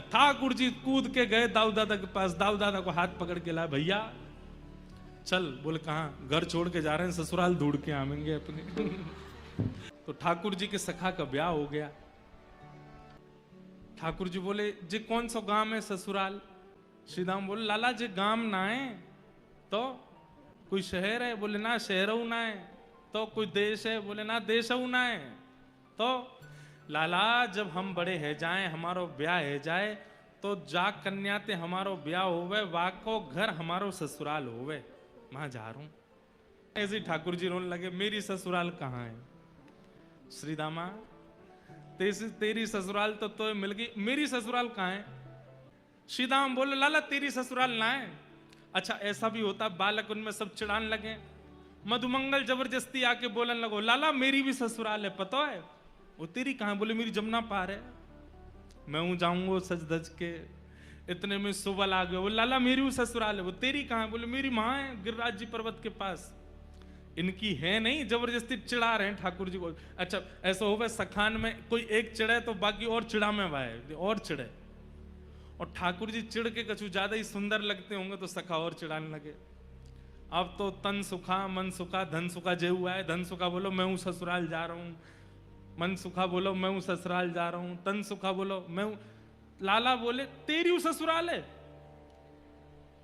ठाकुर जी कूद के गए दाऊ दादा के पास, दाऊ दादा को हाथ पकड़ के लाए, भैया चल। बोले कहाँ? घर छोड़ के जा रहे हैं, ससुराल ढूंढ के आवेंगे अपने। तो ठाकुर जी के सखा का ब्याह हो गया। ठाकुर जी बोले जी कौन सा गांव है ससुराल? श्री दाम बोले लाला जी गांव ना है तो कोई शहर है? बोले ना शहर ना है। तो कोई देश है? बोले ना देश ना है। तो लाला जब हम बड़े है जाए, हमारो ब्याह है जाए, तो जा कन्याते हमारो ब्याह होवे, वाको घर हमारो ससुराल होवे, वहां जा रहा हूं। ऐसे ठाकुर जी रोने लगे, मेरी ससुराल कहाँ है? श्री दामा तेरी ससुराल तो मिल गई, मेरी ससुराल कहाँ है? श्री दाम बोले लाला तेरी ससुराल ना है। अच्छा ऐसा भी होता, बालक उनमें सब चिढ़ाने लगे। मधुमंगल जबरदस्ती आके बोलने लगो, लाला मेरी भी ससुराल है, पता है? वो तेरी कहां? बोले मेरी जमुना पार है, मैं हूं जाऊंगा सज धज के। इतने में सुबल आ गए, वो लाला मेरी भी ससुराल है। वो तेरी कहां? बोले मेरी मां है गिरिराज जी पर्वत के पास। इनकी है नहीं, जबरदस्ती चिढ़ा रहे हैं ठाकुर जी को। अच्छा ऐसा हो सखान में कोई एक चिढ़े तो बाकी और चिढ़ा में वाए और चिढ़े, और ठाकुर जी चिढ़ के कछु ज्यादा ही सुंदर लगते होंगे तो सखा और चिढ़ाने लगे। अब तो तन सुखा मन सुखा धन सुखा जे हुआ है। धन सुखा बोलो मैं हूं ससुराल जा रहा हूं, मन सुखा बोलो मैं हूं ससुराल जा रहा हूं, तन सुखा बोलो मैं हूं। लाला बोले तेरी ससुराल है?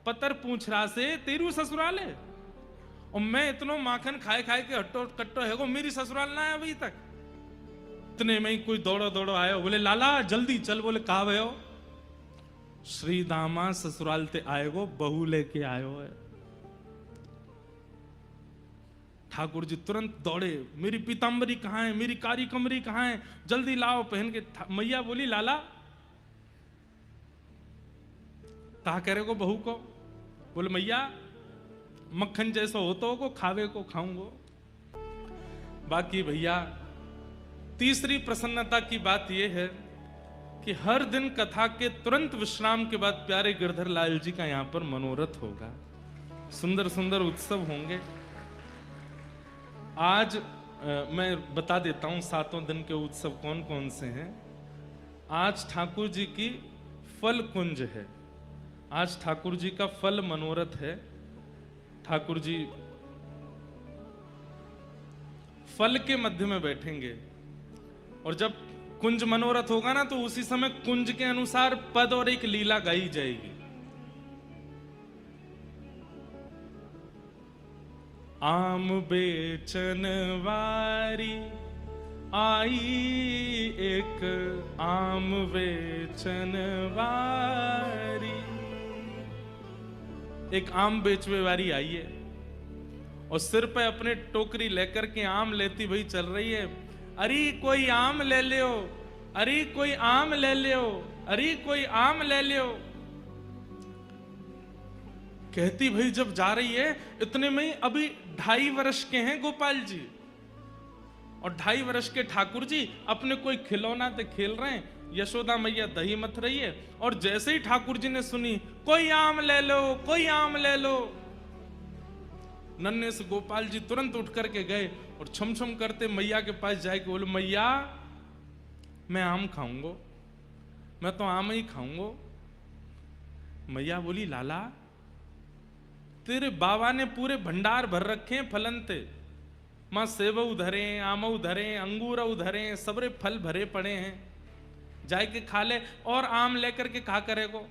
पतर पूछ रहा से तेरी ससुराल है? और मैं इतना माखन खाए खाए के हट्टो कट्टो है, मेरी ससुराल ना है अभी तक। इतने में ही कोई दौड़ो दौड़ो आयो, बोले लाला जल्दी चल। बोले कहा भयो? श्री दामा ससुराल ते आएगो, बहू लेके आयो है। ठाकुर जी तुरंत दौड़े, मेरी पीतांबरी कहाँ है, मेरी कारी कमरी कहाँ है, जल्दी लाओ पहन के। मैया बोली लाला कहा करेगो बहू को? बोले मैया मक्खन जैसा होता हो को खावे को खाऊंगो। बाकी भैया तीसरी प्रसन्नता की बात यह है कि हर दिन कथा के तुरंत विश्राम के बाद प्यारे गिरधर लाल जी का यहां पर मनोरथ होगा, सुंदर सुंदर उत्सव होंगे। आज मैं बता देता हूं सातों दिन के उत्सव कौन कौन से हैं। आज ठाकुर जी की फल कुंज है, आज ठाकुर जी का फल मनोरथ है। ठाकुर जी फल के मध्य में बैठेंगे, और जब कुंज मनोरथ होगा ना तो उसी समय कुंज के अनुसार पद और एक लीला गाई जाएगी। आम बेचन वारी आई एक आम बेचन वारी। एक आम बेचवे वारी आई है और सिर पे अपने टोकरी लेकर के आम लेती भाई चल रही है। अरे कोई आम ले लियो, अरे कोई आम ले लियो, अरे कोई आम ले लियो, कहती भाई जब जा रही है। इतने में ही अभी 2.5 वर्ष के हैं गोपाल जी, और 2.5 वर्ष के ठाकुर जी अपने कोई खिलौना से खेल रहे हैं। यशोदा मैया दही मथ रही है, और जैसे ही ठाकुर जी ने सुनी कोई आम ले लो, कोई आम ले लो, नन्हे से गोपाल जी तुरंत उठ करके गए और छम छम करते मैया के पास जाके बोले मैया मैं आम खाऊंगा, मैं तो आम ही खाऊंगा। मैया बोली लाला तेरे बाबा ने पूरे भंडार भर रखे हैं फलन ते, मां सेब उधरे आम उधरे अंगूर उधरे सबरे फल भरे पड़े हैं, जाए के खा ले। और आम लेकर के खा करेगो?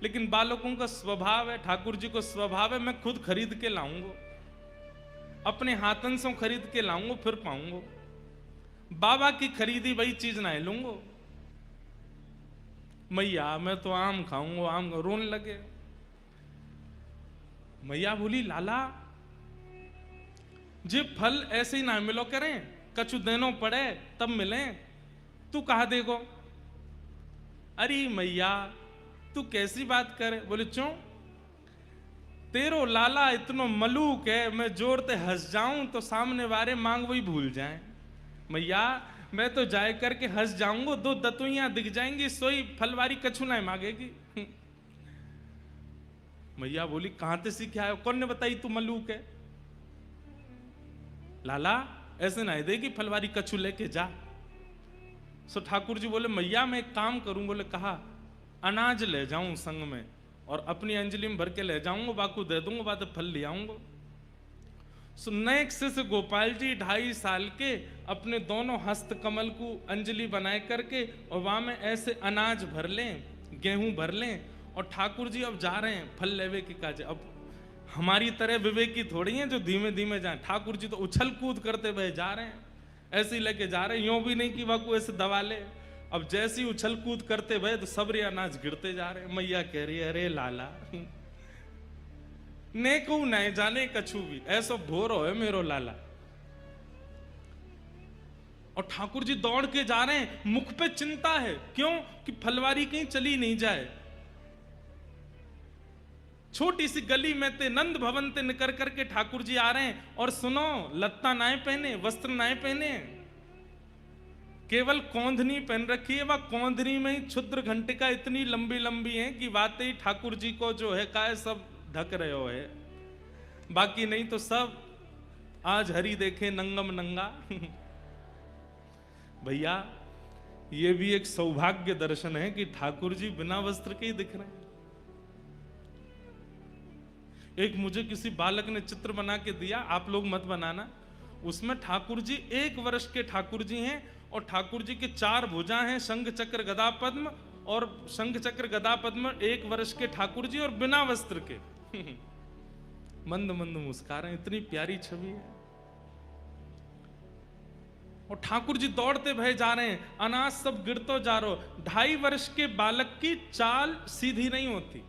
लेकिन बालकों का स्वभाव है, ठाकुर जी को स्वभाव है मैं खुद खरीद के लाऊंगा, अपने हाथन से खरीद के लाऊंगा फिर पाऊंगा, बाबा की खरीदी वही चीज ना लूंगा। मैया मैं तो आम खाऊंगा, आम रोने लगे। मैया बोली लाला जे फल ऐसे ही ना मिलो करें, कछु देनो पड़े तब मिले, तू कहा देगो? अरे मैया तू कैसी बात करे? बोले क्यों? तेरो लाला इतनो मलूक है, मैं जोर ते हंस जाऊं तो सामने वाले मांग वही भूल जाएं। मैया मैं तो जाए करके हंस जाऊंगा, 2 दतुइयां दिख जाएंगी, सोई फलवारी कछु ना मांगेगी। मैया बोली कहां से सीखे आयो, कौन ने बताई तू मलूक है? लाला ऐसे ना देगी फलवारी कछु लेके जा। सो ठाकुर जी बोले मैया मैं एक काम करूं। बोले कहा? अनाज ले जाऊं संग में और अपनी अंजलि में भर के ले जाऊंगा, बाकू दे दूंगा, बाद फल ले आऊंगा। सो नेक्स्ट से गोपाल जी 2.5 साल के अपने दोनों हस्त कमल को अंजलि बनाए करके और वहां में ऐसे अनाज भर लें, गेहूं भर लें, और ठाकुर जी अब जा रहे हैं फल लेवे के काज। अब हमारी तरह विवेकी थोड़ी हैं जो धीमे धीमे जाए, ठाकुर जी तो उछल कूद करते हुए जा रहे हैं, ऐसे ही लेके जा रहे हैं, यूं भी नहीं कि वाकू ऐसे दबा ले। अब जैसे ही उछल कूद करते हुए तो सबरे अनाज गिरते जा रहे हैं। मैया कह रही है अरे लाला ने को नहीं जाने कछु भी, ऐसा भोरो है मेरो लाला। और ठाकुर जी दौड़ के जा रहे हैं, मुख पे चिंता है, क्यों कि फलवारी कहीं चली नहीं जाए। छोटी सी गली में ते नंद भवन ते निकर करके ठाकुर जी आ रहे हैं, और सुनो लत्ता नाए पहने, वस्त्र नाए पहने, केवल कौंधनी पहन रखी है। वह कौंधनी में ही क्षुद्र घंटिका इतनी लंबी लंबी है कि वाकई ठाकुर जी को जो है काय सब ढक रहे हो है, बाकी नहीं तो सब आज हरि देखे नंगम नंगा। भैया ये भी एक सौभाग्य दर्शन है कि ठाकुर जी बिना वस्त्र के ही दिख रहे हैं। एक मुझे किसी बालक ने चित्र बना के दिया, आप लोग मत बनाना, उसमें ठाकुर जी 1 वर्ष के ठाकुर जी हैं और ठाकुर जी के 4 भुजा हैं, शंख चक्र गदा पद्म, और शंख चक्र गदा पद्म 1 वर्ष के ठाकुर जी और बिना वस्त्र के मंद मंद मुस्कुरा रहे हैं, इतनी प्यारी छवि है। और ठाकुर जी दौड़ते भय जा रहे हैं, अनाज सब गिरतो जा रहा। 2.5 वर्ष के बालक की चाल सीधी नहीं होती,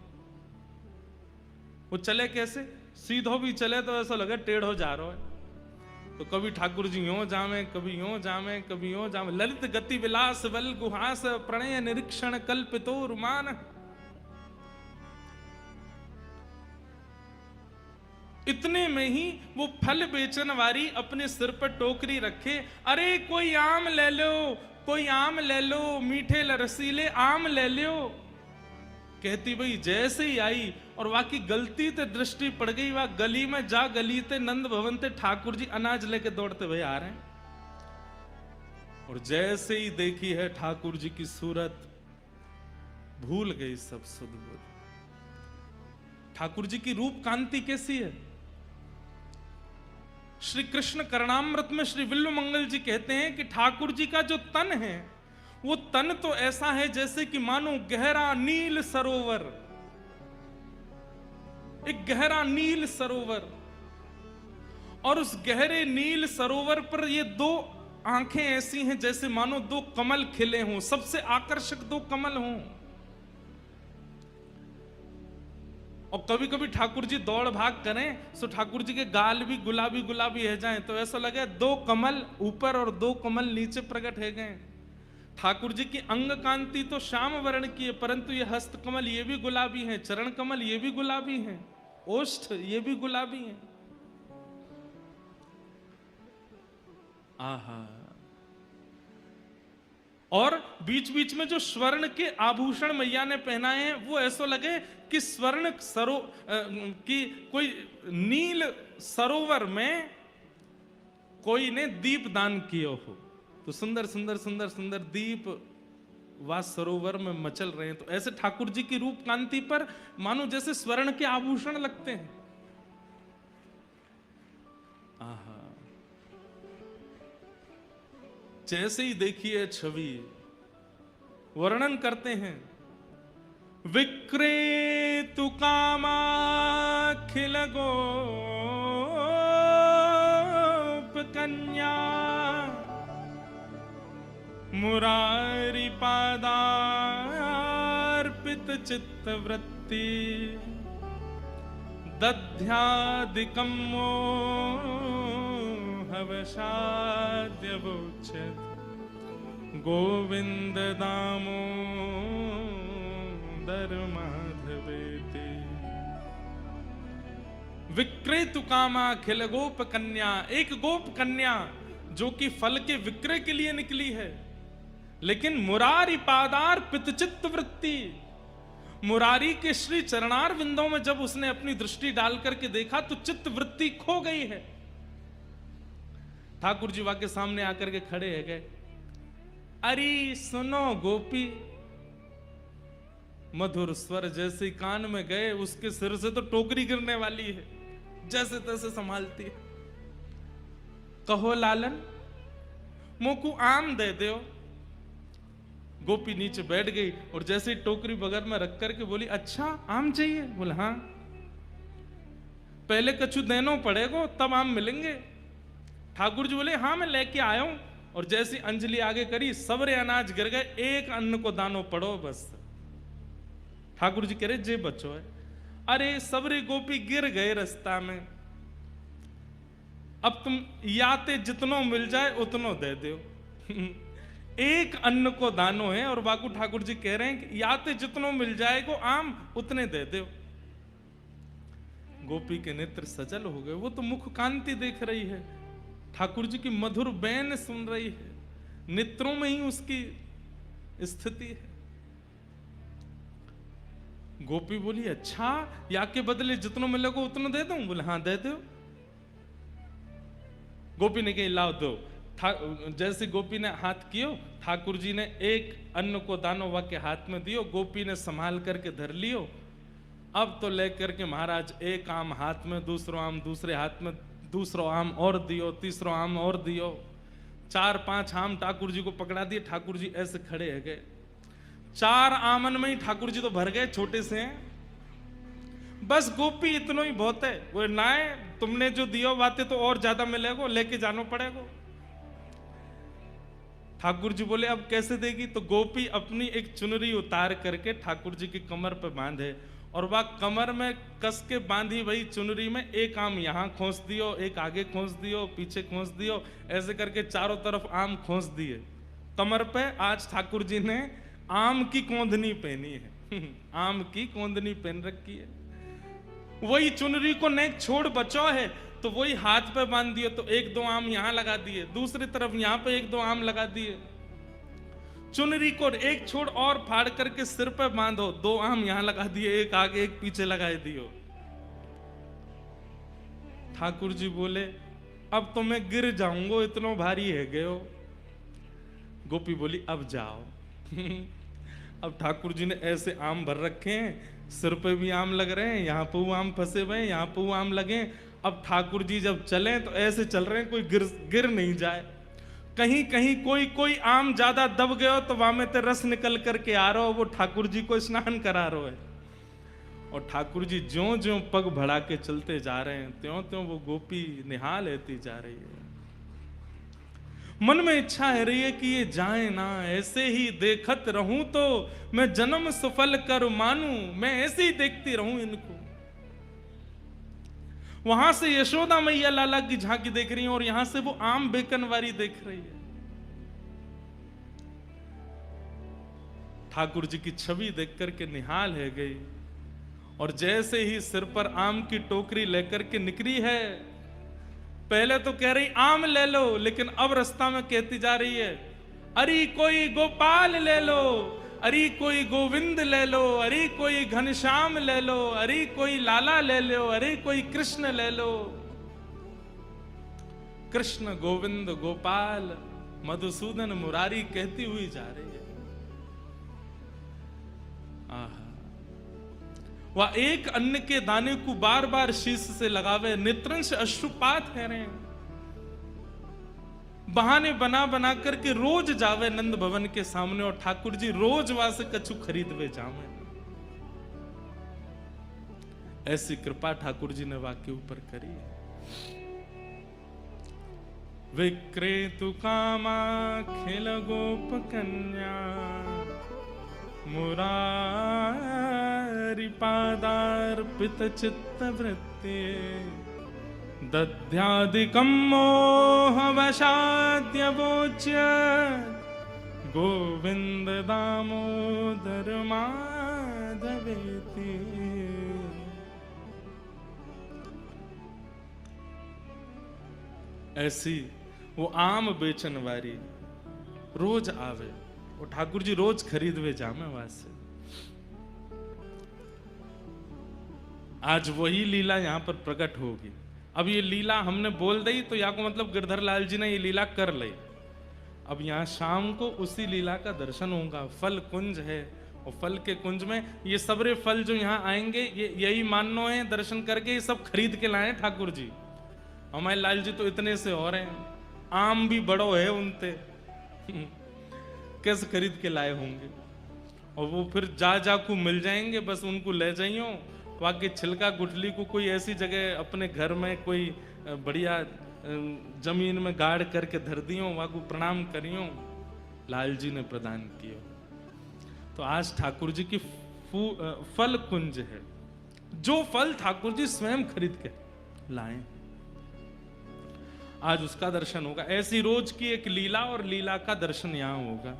वो चले कैसे, सीधो भी चले तो ऐसा लगे टेढ़ो जा रहा है। तो कभी ठाकुर जी यूं जामे, कभी यूं जामे, कभी यूं जामे। ललित गति विलास बल गुहास प्रणय निरीक्षण कल्पितो रुमान। इतने में ही वो फल बेचन वाली अपने सिर पर टोकरी रखे, अरे कोई आम ले लो, कोई आम ले लो, मीठे रसीले आम ले लो। कहती भाई जैसे ही आई और वाकी गलती ते दृष्टि पड़ गई, वह गली में जा गली ते नंद भवन ते ठाकुर जी अनाज लेके दौड़ते हुए आ रहे हैं। और जैसे ही देखी है ठाकुर जी की सूरत, भूल गई सब सुध बुध। ठाकुर जी की रूप कांति कैसी है। श्री कृष्ण करणामृत में श्री विल्व मंगल जी कहते हैं कि ठाकुर जी का जो तन है, वो तन तो ऐसा है जैसे कि मानो गहरा नील सरोवर, एक गहरा नील सरोवर, और उस गहरे नील सरोवर पर ये 2 आंखें ऐसी हैं जैसे मानो 2 कमल खिले हों, सबसे आकर्षक 2 कमल हों। और कभी कभी ठाकुर जी दौड़ भाग करें तो ठाकुर जी के गाल भी गुलाबी गुलाबी है जाएं, तो ऐसा लगे 2 कमल ऊपर और 2 कमल नीचे प्रकट है गए। ठाकुर जी की अंग कांति तो श्याम वर्ण की है, परंतु ये हस्त कमल ये भी गुलाबी हैं, चरण कमल ये भी गुलाबी हैं, ओष्ठ ये भी गुलाबी हैं। आहा। और बीच बीच में जो स्वर्ण के आभूषण मैया ने पहनाए हैं, वो ऐसा लगे कि स्वर्ण की कोई नील सरोवर में कोई ने दीप दान किया हो। तो सुंदर सुंदर सुंदर सुंदर दीप वा सरोवर में मचल रहे हैं। तो ऐसे ठाकुर जी की रूप कांति पर मानो जैसे स्वर्ण के आभूषण लगते हैं। आहा। जैसे ही देखिए छवि, वर्णन करते हैं, विक्रेतु कामाखिल गोप कन्या मुरारी पादार्पित चित्त वृत्ति दध्यादिकं मोहवशाद्यवोच्यते गोविंद दामोदर माधवेति। विक्रेतु कामा खिल गोप कन्या, एक गोप कन्या जो कि फल के विक्रय के लिए निकली है, लेकिन मुरारी पादार पितचित्त वृत्ति, मुरारी के श्री चरणार विंदों में जब उसने अपनी दृष्टि डाल करके देखा तो चित्त वृत्ति खो गई है। ठाकुर जी वहां के सामने आकर के खड़े है गए, अरे सुनो गोपी, मधुर स्वर जैसे कान में गए उसके सिर से तो टोकरी गिरने वाली है, जैसे तैसे संभालती है। कहो लालन मोकू आम दे दो। गोपी नीचे बैठ गई और जैसे ही टोकरी बगल में रख करके बोली, अच्छा आम चाहिए? बोले हाँ। पहले कछु देनो पड़ेगा तब आम मिलेंगे। ठाकुर जी बोले हाँ मैं लेके आया हूं। और जैसी अंजलि आगे करी सबरे अनाज गिर गए, एक अन्न को दानो पड़ो बस। ठाकुर जी कह रहे जे बच्चो है। अरे सबरे गोपी गिर गए रास्ता में, अब तुम याते जितनो मिल जाए उतनो दे दो। एक अन्न को दानो है और बाकू ठाकुर जी कह रहे हैं कि याते जितनो मिल जाएगो आम उतने दे दो। गोपी के नेत्र सजल हो गए, वो तो मुख कांति देख रही है, ठाकुर जी की मधुर बैन सुन रही है, नेत्रों में ही उसकी स्थिति है। गोपी बोली अच्छा या के बदले जितनो मिलेगा उतना दे दूं? बोले हाँ दे दो। गोपी ने कही लाओ दो। जैसे गोपी ने हाथ कियो, ठाकुर जी ने एक अन्न को दानो वा के हाथ में दियो, गोपी ने संभाल करके धर लियो। अब तो लेकर के महाराज एक आम हाथ में, दूसरो आम दूसरे हाथ में, दूसरो आम और दियो, तीसरो आम और दियो। 4-5 आम ठाकुर जी को पकड़ा दिए। ठाकुर जी ऐसे खड़े है गए, 4 आमन में ही ठाकुर जी तो भर गए, छोटे से हैं। बस गोपी इतनो ही बहुत है। वो ना है तुमने जो दियो बातें तो और ज्यादा मिलेगो, लेके जानो पड़ेगो। ठाकुर जी बोले अब कैसे देगी? तो गोपी अपनी एक चुनरी उतार करके ठाकुर जी की कमर पे बांधे और वह कमर में कस के बांधी वही चुनरी में एक आम यहां खोस दियो, एक आगे खोस दियो, पीछे खोस दियो, ऐसे करके चारों तरफ आम खोस दिए कमर पे। आज ठाकुर जी ने आम की कोंदनी पहनी है। आम की कोंदनी पहन रखी है। वही चुनरी को नेक छोड़ बचो है तो वही हाथ पे बांध दिए, तो 1-2 आम यहां लगा दिए, दूसरी तरफ यहां पे 1-2 आम लगा दिए। चुनरी को एक छोड़ और फाड़ करके सिर पे बांधो, 2 आम यहां लगा दिए, एक आगे एक पीछे लगाए दियो। ठाकुर जी बोले अब तो मैं गिर जाऊंगा, इतना भारी है गयो। गोपी बोली अब जाओ। अब ठाकुर जी ने ऐसे आम भर रखे हैं, सिर पे भी आम लग रहे हैं, यहाँ पे वो आम फंसे हुए हैं, यहाँ पे वो आम लगे। अब ठाकुर जी जब चले तो ऐसे चल रहे हैं कोई गिर नहीं जाए। कहीं कहीं कोई आम ज्यादा दब गयो तो वहां में ते रस निकल करके आ रहा हो, वो ठाकुर जी को स्नान करा रहा है। और ठाकुर जी ज्यों ज्यों पग बढ़ा के चलते जा रहे हैं त्यों त्यों वो गोपी निहाल लेती जा रही है। मन में इच्छा है रही है कि ये जाए ना, ऐसे ही देखत रहूं तो मैं जन्म सफल कर मानूं, मैं ऐसे ही देखती रहूं इनको। वहां से यशोदा मैया लाला की झांकी देख रही है और यहां से वो आम बेकनवारी देख रही है। ठाकुर जी की छवि देख करके निहाल है गई और जैसे ही सिर पर आम की टोकरी लेकर के निकली है, पहले तो कह रही आम ले लो, लेकिन अब रास्ता में कहती जा रही है अरे कोई गोपाल ले लो, अरे कोई गोविंद ले लो, अरे कोई घनश्याम ले लो, अरे कोई लाला ले लो, अरे कोई कृष्ण ले लो। कृष्ण गोविंद गोपाल मधुसूदन मुरारी कहती हुई जा रही है। आहा, वह एक अन्न के दाने को बार बार शीश से लगावे, नेत्रंश अश्रुपात है रहे हैं। बहाने बना बना करके रोज जावे नंद भवन के सामने और ठाकुर जी रोज वहां से कछु खरीदवे जावे। ऐसी कृपा ठाकुर जी ने वाके ऊपर करी है। विक्रेतु कामाखिल गोप कन्या मुरारी पादार्पित चित्त वृत्ति दध्यादिकं मोहवशाद्य वोच्य गोविंद दामोदर माधवेति। ऐसी वो आम बेचन वाली रोज आवे और ठाकुर जी रोज खरीदवे जामे वहां से। आज वही लीला यहां पर प्रकट होगी। अब ये लीला हमने बोल दी तो या को मतलब गिरधर लाल जी ने ये लीला कर ली। अब यहां शाम को उसी लीला का दर्शन होगा। फल कुंज है, और फल के कुंज में ये सबरे फल जो यहाँ आएंगे, ये यही माननो है दर्शन करके, ये सब खरीद के लाए ठाकुर जी। हमारे लाल जी तो इतने से और हैं, आम भी बड़ो है उनते कैसे खरीद के लाए होंगे। और वो फिर जा को मिल जाएंगे, बस उनको ले जाइयो, बाकी छिलका गुठली को कोई ऐसी जगह अपने घर में कोई बढ़िया जमीन में गाड़ करके धर दियो, वहां को प्रणाम करियो, लाल जी ने प्रदान किया। तो आज ठाकुर जी की फल कुंज है, जो फल ठाकुर जी स्वयं खरीद के लाए, आज उसका दर्शन होगा। ऐसी रोज की एक लीला और लीला का दर्शन यहां होगा।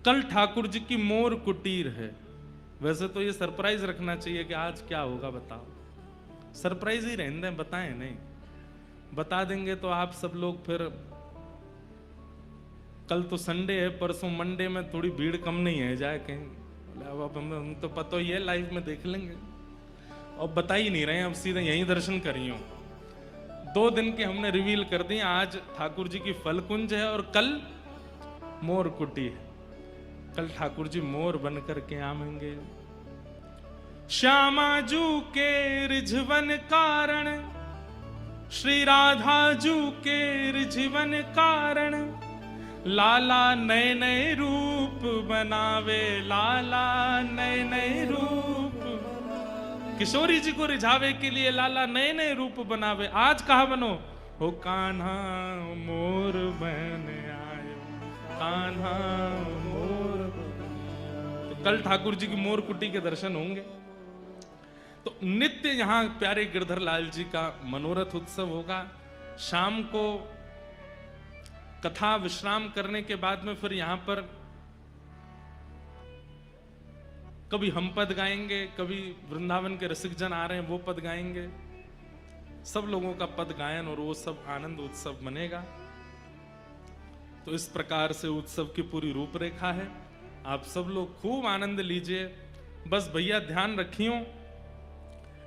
कल ठाकुर जी की मोर कुटीर है। वैसे तो ये सरप्राइज रखना चाहिए कि आज क्या होगा बताओ, सरप्राइज ही रहने दें, बताएं नहीं, बता देंगे तो आप सब लोग फिर, कल तो संडे है, परसों मंडे में थोड़ी भीड़ कम नहीं है जाए कहीं, अब हम तो पता ही है, लाइव में देख लेंगे। और बता ही नहीं रहे, अब सीधे यहीं दर्शन करियो। 2 दिन के हमने रिवील कर दिए, आज ठाकुर जी की फल कुंज है और कल मोर कुटी है। कल ठाकुर जी मोर बन करके आवेंगे। श्यामा जू के रिझवन कारण, श्री राधा जू के रिझवन कारण, लाला नए नए रूप बनावे, लाला नए नए रूप, किशोरी जी को रिझावे के लिए लाला नए नए रूप बनावे। आज कहा बनो हो कान्हा मोर बन आयो, कान्हा मोर। तो कल ठाकुर जी की मोर कुटी के दर्शन होंगे। तो नित्य यहां प्यारे गिरधर लाल जी का मनोरथ उत्सव होगा। शाम को कथा विश्राम करने के बाद में फिर यहां पर कभी हम पद गाएंगे, कभी वृंदावन के रसिक जन आ रहे हैं वो पद गाएंगे, सब लोगों का पद गायन और वो सब आनंद उत्सव बनेगा। तो इस प्रकार से उत्सव की पूरी रूपरेखा है। आप सब लोग खूब आनंद लीजिए। बस भैया ध्यान रखियो,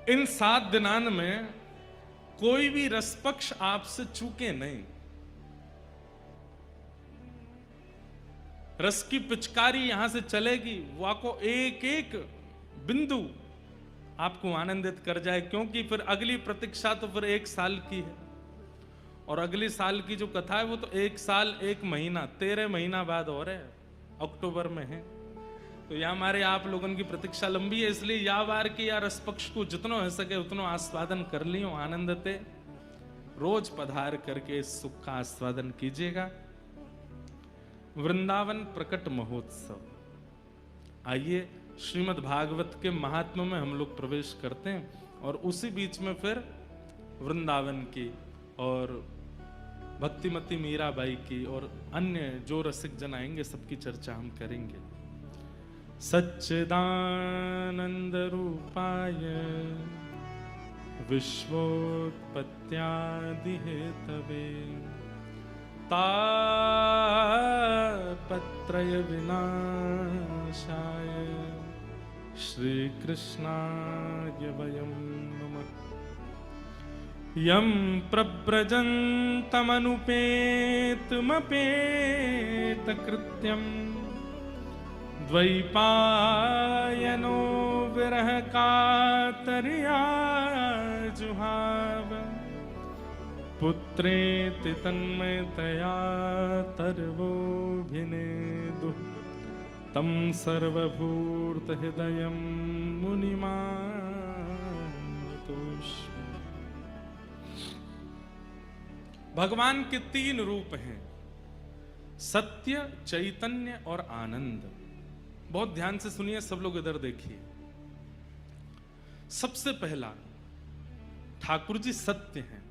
इन 7 दिनान में कोई भी रसपक्ष आपसे चूके नहीं। रस की पिचकारी यहां से चलेगी, वो आपको एक एक बिंदु आपको आनंदित कर जाए, क्योंकि फिर अगली प्रतीक्षा तो फिर 1 साल की है। और अगले साल की जो कथा है वो तो 1 साल 1 महीना 13 महीना बाद हो रहा है, अक्टूबर में है। तो यह हमारे आप लोगों की प्रतीक्षा लंबी है, इसलिए या बार की या रस पक्ष को जितना हो सके उतना आस्वादन कर लियो, आनंदते रोज पधार करके इस सुख का आस्वादन कीजिएगा। वृंदावन प्रकट महोत्सव, आइए श्रीमद् भागवत के महात्म्य में हम लोग प्रवेश करते हैं और उसी बीच में फिर वृंदावन की और भक्तिमती मीराबाई की और अन्य जो रसिक जन आएंगे सबकी चर्चा हम करेंगे। सच्चिदानंद रूपाय विश्वोत्पत्त्यादि हेतवे तापत्रय विनाशाय श्री कृष्णाय वयं नमः। यं प्रव्रजन्तमनुपेतमपेतकृत्यं द्वैपायनो विरह कातर्या जुहाव पुत्रेति तन्मयतया तर्वोऽभिनेदुः तं सर्वभूतहृदयं मुनिमानतोऽस्मि। भगवान के 3 रूप हैं, सत्य, चैतन्य और आनंद। बहुत ध्यान से सुनिए, सब लोग इधर देखिए। सबसे पहला, ठाकुर जी सत्य हैं।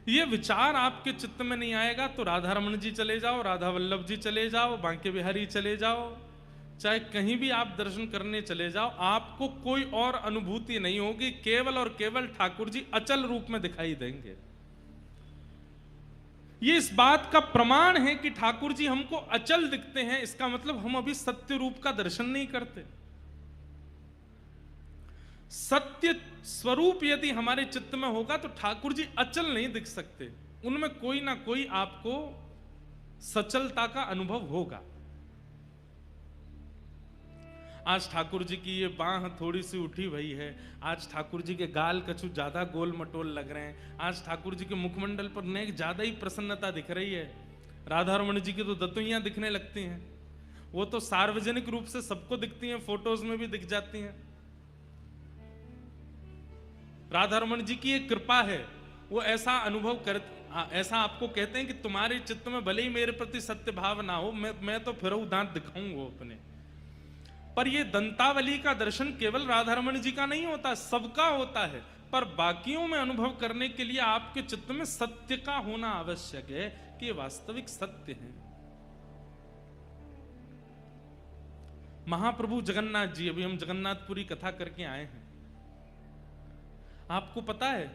ये विचार आपके चित्त में नहीं आएगा तो राधा रमन जी चले जाओ, राधा वल्लभ जी चले जाओ, बांके बिहारी चले जाओ, चाहे कहीं भी आप दर्शन करने चले जाओ, आपको कोई और अनुभूति नहीं होगी। केवल और केवल ठाकुर जी अचल रूप में दिखाई देंगे। ये इस बात का प्रमाण है कि ठाकुर जी हमको अचल दिखते हैं, इसका मतलब हम अभी सत्य रूप का दर्शन नहीं करते। सत्य स्वरूप यदि हमारे चित्त में होगा तो ठाकुर जी अचल नहीं दिख सकते, उनमें कोई ना कोई आपको सचलता का अनुभव होगा। आज ठाकुर जी की ये बाह थोड़ी सी उठी हुई है, आज ठाकुर जी के गाल कछु ज्यादा गोल मटोल लग रहे हैं, आज ठाकुर जी के मुखमंडल पर नेक ज्यादा ही प्रसन्नता दिख रही है। राधा रमण जी की तो दतुइयां दिखने लगती हैं, वो तो सार्वजनिक रूप से सबको दिखती हैं, फोटोज में भी दिख जाती हैं। राधा रमण जी की एक कृपा है, वो ऐसा अनुभव कर, ऐसा आपको कहते हैं कि तुम्हारे चित्त में भले ही मेरे प्रति सत्य भाव ना हो, मैं तो फिर दांत दिखाऊंगा अपने। पर ये दंतावली का दर्शन केवल राधा रमण जी का नहीं होता, सबका होता है। पर बाकियों में अनुभव करने के लिए आपके चित्त में सत्य का होना आवश्यक है कि ये वास्तविक सत्य है। महाप्रभु जगन्नाथ जी, अभी हम जगन्नाथपुरी कथा करके आए हैं, आपको पता है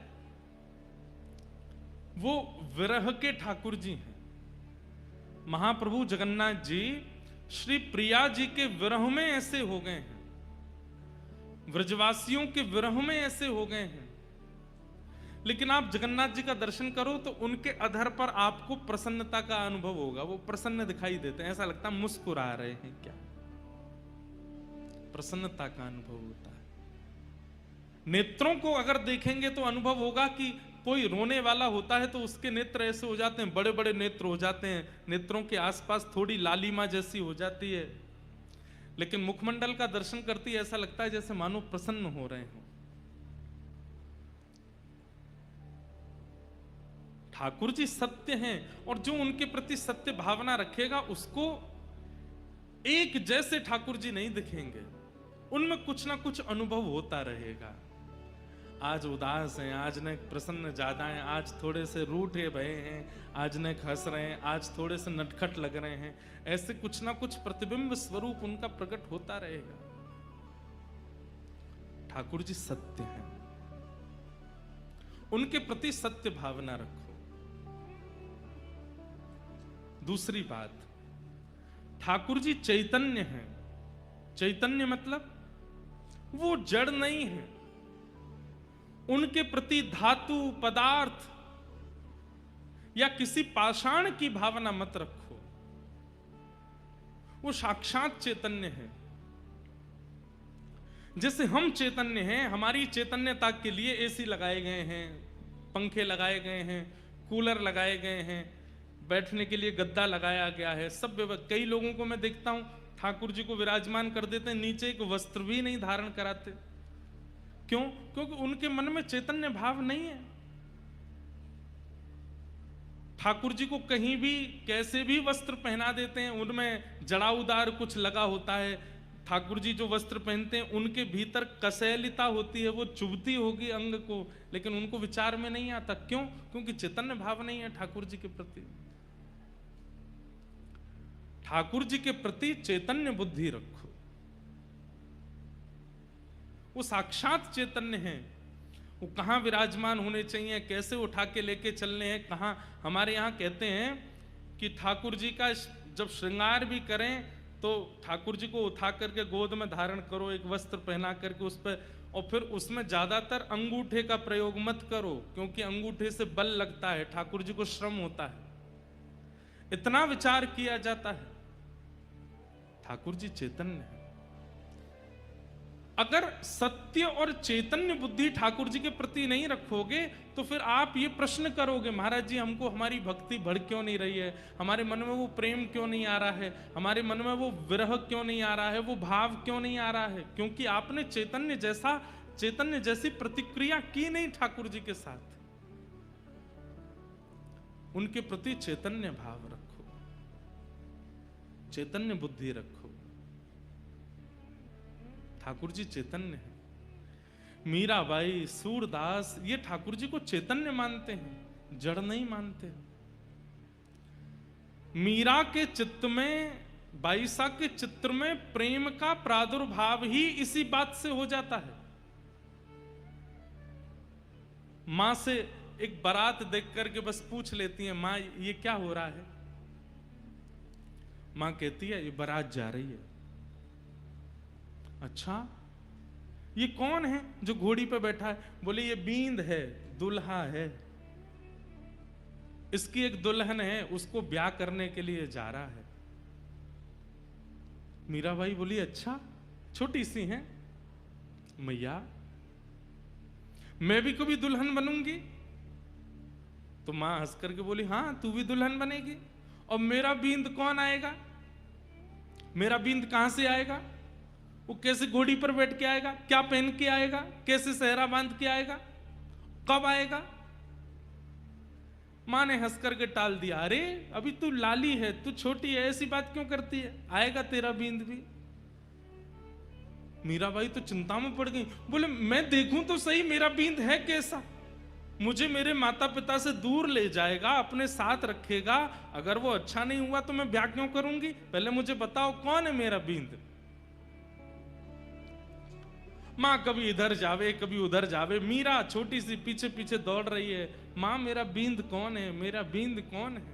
वो विरह के ठाकुर जी हैं। महाप्रभु जगन्नाथ जी श्री प्रिया जी के विरह में ऐसे हो गए हैं, ब्रजवासियों के विरह में ऐसे हो गए हैं। लेकिन आप जगन्नाथ जी का दर्शन करो तो उनके अधर पर आपको प्रसन्नता का अनुभव होगा, वो प्रसन्न दिखाई देते हैं, ऐसा लगता है मुस्कुरा रहे हैं क्या, प्रसन्नता का अनुभव होता है। नेत्रों को अगर देखेंगे तो अनुभव होगा कि कोई रोने वाला होता है तो उसके नेत्र ऐसे हो जाते हैं, बड़े बड़े नेत्र हो जाते हैं, नेत्रों के आसपास थोड़ी लालिमा जैसी हो जाती है। लेकिन मुखमंडल का दर्शन करती ऐसा लगता है जैसे मानो प्रसन्न हो रहे हो। ठाकुर जी सत्य हैं, और जो उनके प्रति सत्य भावना रखेगा उसको एक जैसे ठाकुर जी नहीं दिखेंगे, उनमें कुछ ना कुछ अनुभव होता रहेगा। आज उदास हैं, आज न प्रसन्न ज्यादा हैं, आज थोड़े से रूठे भये हैं, आज न हंस रहे हैं, आज थोड़े से नटखट लग रहे हैं, ऐसे कुछ ना कुछ प्रतिबिंब स्वरूप उनका प्रकट होता रहेगा। ठाकुर जी सत्य हैं, उनके प्रति सत्य भावना रखो। दूसरी बात, ठाकुर जी चैतन्य हैं। चैतन्य मतलब वो जड़ नहीं है, उनके प्रति धातु पदार्थ या किसी पाषाण की भावना मत रखो, वो साक्षात चैतन्य है। जैसे हम चैतन्य हैं, हमारी चैतन्यता के लिए एसी लगाए गए हैं, पंखे लगाए गए हैं, कूलर लगाए गए हैं, बैठने के लिए गद्दा लगाया गया है, सब कई लोगों को मैं देखता हूं ठाकुर जी को विराजमान कर देते हैं, नीचे एक वस्त्र भी नहीं धारण कराते। क्यों? क्योंकि उनके मन में चैतन्य भाव नहीं है। ठाकुर जी को कहीं भी कैसे भी वस्त्र पहना देते हैं, उनमें जड़ाउदार कुछ लगा होता है। ठाकुर जी जो वस्त्र पहनते हैं उनके भीतर कसैलिता होती है, वो चुभती होगी अंग को, लेकिन उनको विचार में नहीं आता। क्यों? क्योंकि चैतन्य भाव नहीं है ठाकुर जी के प्रति। ठाकुर जी के प्रति चैतन्य बुद्धि रखो, वो साक्षात चैतन्य हैं। वो कहां विराजमान होने चाहिए, कैसे उठा के लेके चलने हैं, कहां। हमारे यहां कहते हैं कि ठाकुर जी का जब श्रृंगार भी करें तो ठाकुर जी को उठा करके गोद में धारण करो, एक वस्त्र पहना करके उस पर, और फिर उसमें ज्यादातर अंगूठे का प्रयोग मत करो, क्योंकि अंगूठे से बल लगता है, ठाकुर जी को श्रम होता है। इतना विचार किया जाता है। ठाकुर जी चैतन्य है। अगर सत्य और चैतन्य बुद्धि ठाकुर जी के प्रति नहीं रखोगे तो फिर आप ये प्रश्न करोगे, महाराज जी हमको हमारी भक्ति बढ़ क्यों नहीं रही है, हमारे मन में वो प्रेम क्यों नहीं आ रहा है, हमारे मन में वो विरह क्यों नहीं आ रहा है, वो भाव क्यों नहीं आ रहा है? क्योंकि आपने चैतन्य जैसी प्रतिक्रिया की नहीं ठाकुर जी के साथ। उनके प्रति चैतन्य भाव रखो, चैतन्य बुद्धि रखो। ठाकुर जी चैतन्य है। मीराबाई, सूरदास ये ठाकुर जी को चैतन्य मानते हैं, जड़ नहीं मानते। मीरा के चित्त में, बाईसा के चित्र में प्रेम का प्रादुर्भाव ही इसी बात से हो जाता है। मां से एक बारात देख करके बस पूछ लेती है, मां ये क्या हो रहा है? मां कहती है ये बारात जा रही है। अच्छा, ये कौन है जो घोड़ी पे बैठा है? बोले ये बींद है, दुल्हा है, इसकी एक दुल्हन है, उसको ब्याह करने के लिए जा रहा है। मीराबाई बोली अच्छा, छोटी सी हैं, मैया मैं भी कभी दुल्हन बनूंगी? तो मां हंस करके बोली, हाँ तू भी दुल्हन बनेगी। और मेरा बींद कौन आएगा? मेरा बींद कहां से आएगा? वो कैसे घोड़ी पर बैठ के आएगा? क्या पहन के आएगा? कैसे सेहरा बांध के आएगा? कब आएगा? मां ने हंस करके टाल दिया, अरे अभी तू लाली है, तू छोटी है, ऐसी बात क्यों करती है, आएगा तेरा बींद भी। मीराबाई तो चिंता में पड़ गई, बोले मैं देखूं तो सही मेरा बींद है कैसा, मुझे मेरे माता पिता से दूर ले जाएगा, अपने साथ रखेगा, अगर वो अच्छा नहीं हुआ तो मैं ब्याह क्यों करूंगी, पहले मुझे बताओ कौन है मेरा बींद। मां कभी इधर जावे कभी उधर जावे, मीरा छोटी सी पीछे पीछे दौड़ रही है, मां मेरा बींद कौन है, मेरा बींद कौन है।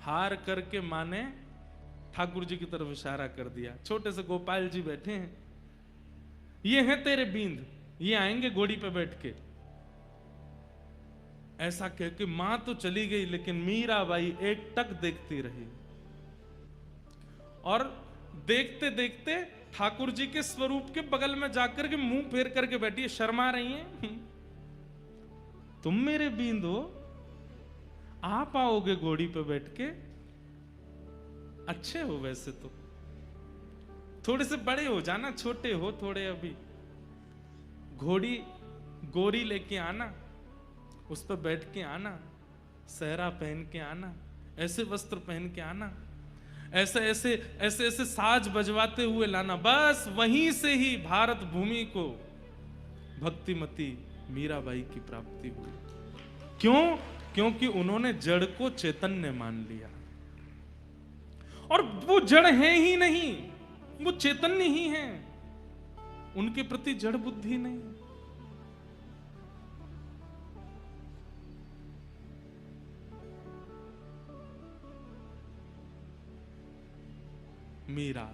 हार करके मां ने ठाकुर जी की तरफ इशारा कर दिया, छोटे से गोपाल जी बैठे हैं, ये हैं तेरे बींद, ये आएंगे घोड़ी पे बैठ के। ऐसा कह के मां तो चली गई, लेकिन मीराबाई एक टक देखती रही, और देखते देखते ठाकुर जी के स्वरूप के बगल में जाकर के मुंह फेर करके बैठी है, शर्मा रही हैं। तुम मेरे बींद हो, आप आओगे घोड़ी पे बैठ के, अच्छे हो वैसे तो, थोड़े से बड़े हो जाना, छोटे हो थोड़े अभी, घोड़ी गोरी लेके आना, उस पर बैठ के आना, सहरा पहन के आना, ऐसे वस्त्र पहन के आना, ऐसे ऐसे ऐसे ऐसे साज बजवाते हुए लाना, बस वहीं से ही भारत भूमि को भक्तिमती मीराबाई की प्राप्ति हुई। क्यों? क्योंकि उन्होंने जड़ को चैतन्य मान लिया, और वो जड़ है ही नहीं, वो चैतन्य ही है, उनके प्रति जड़ बुद्धि नहीं। मीरा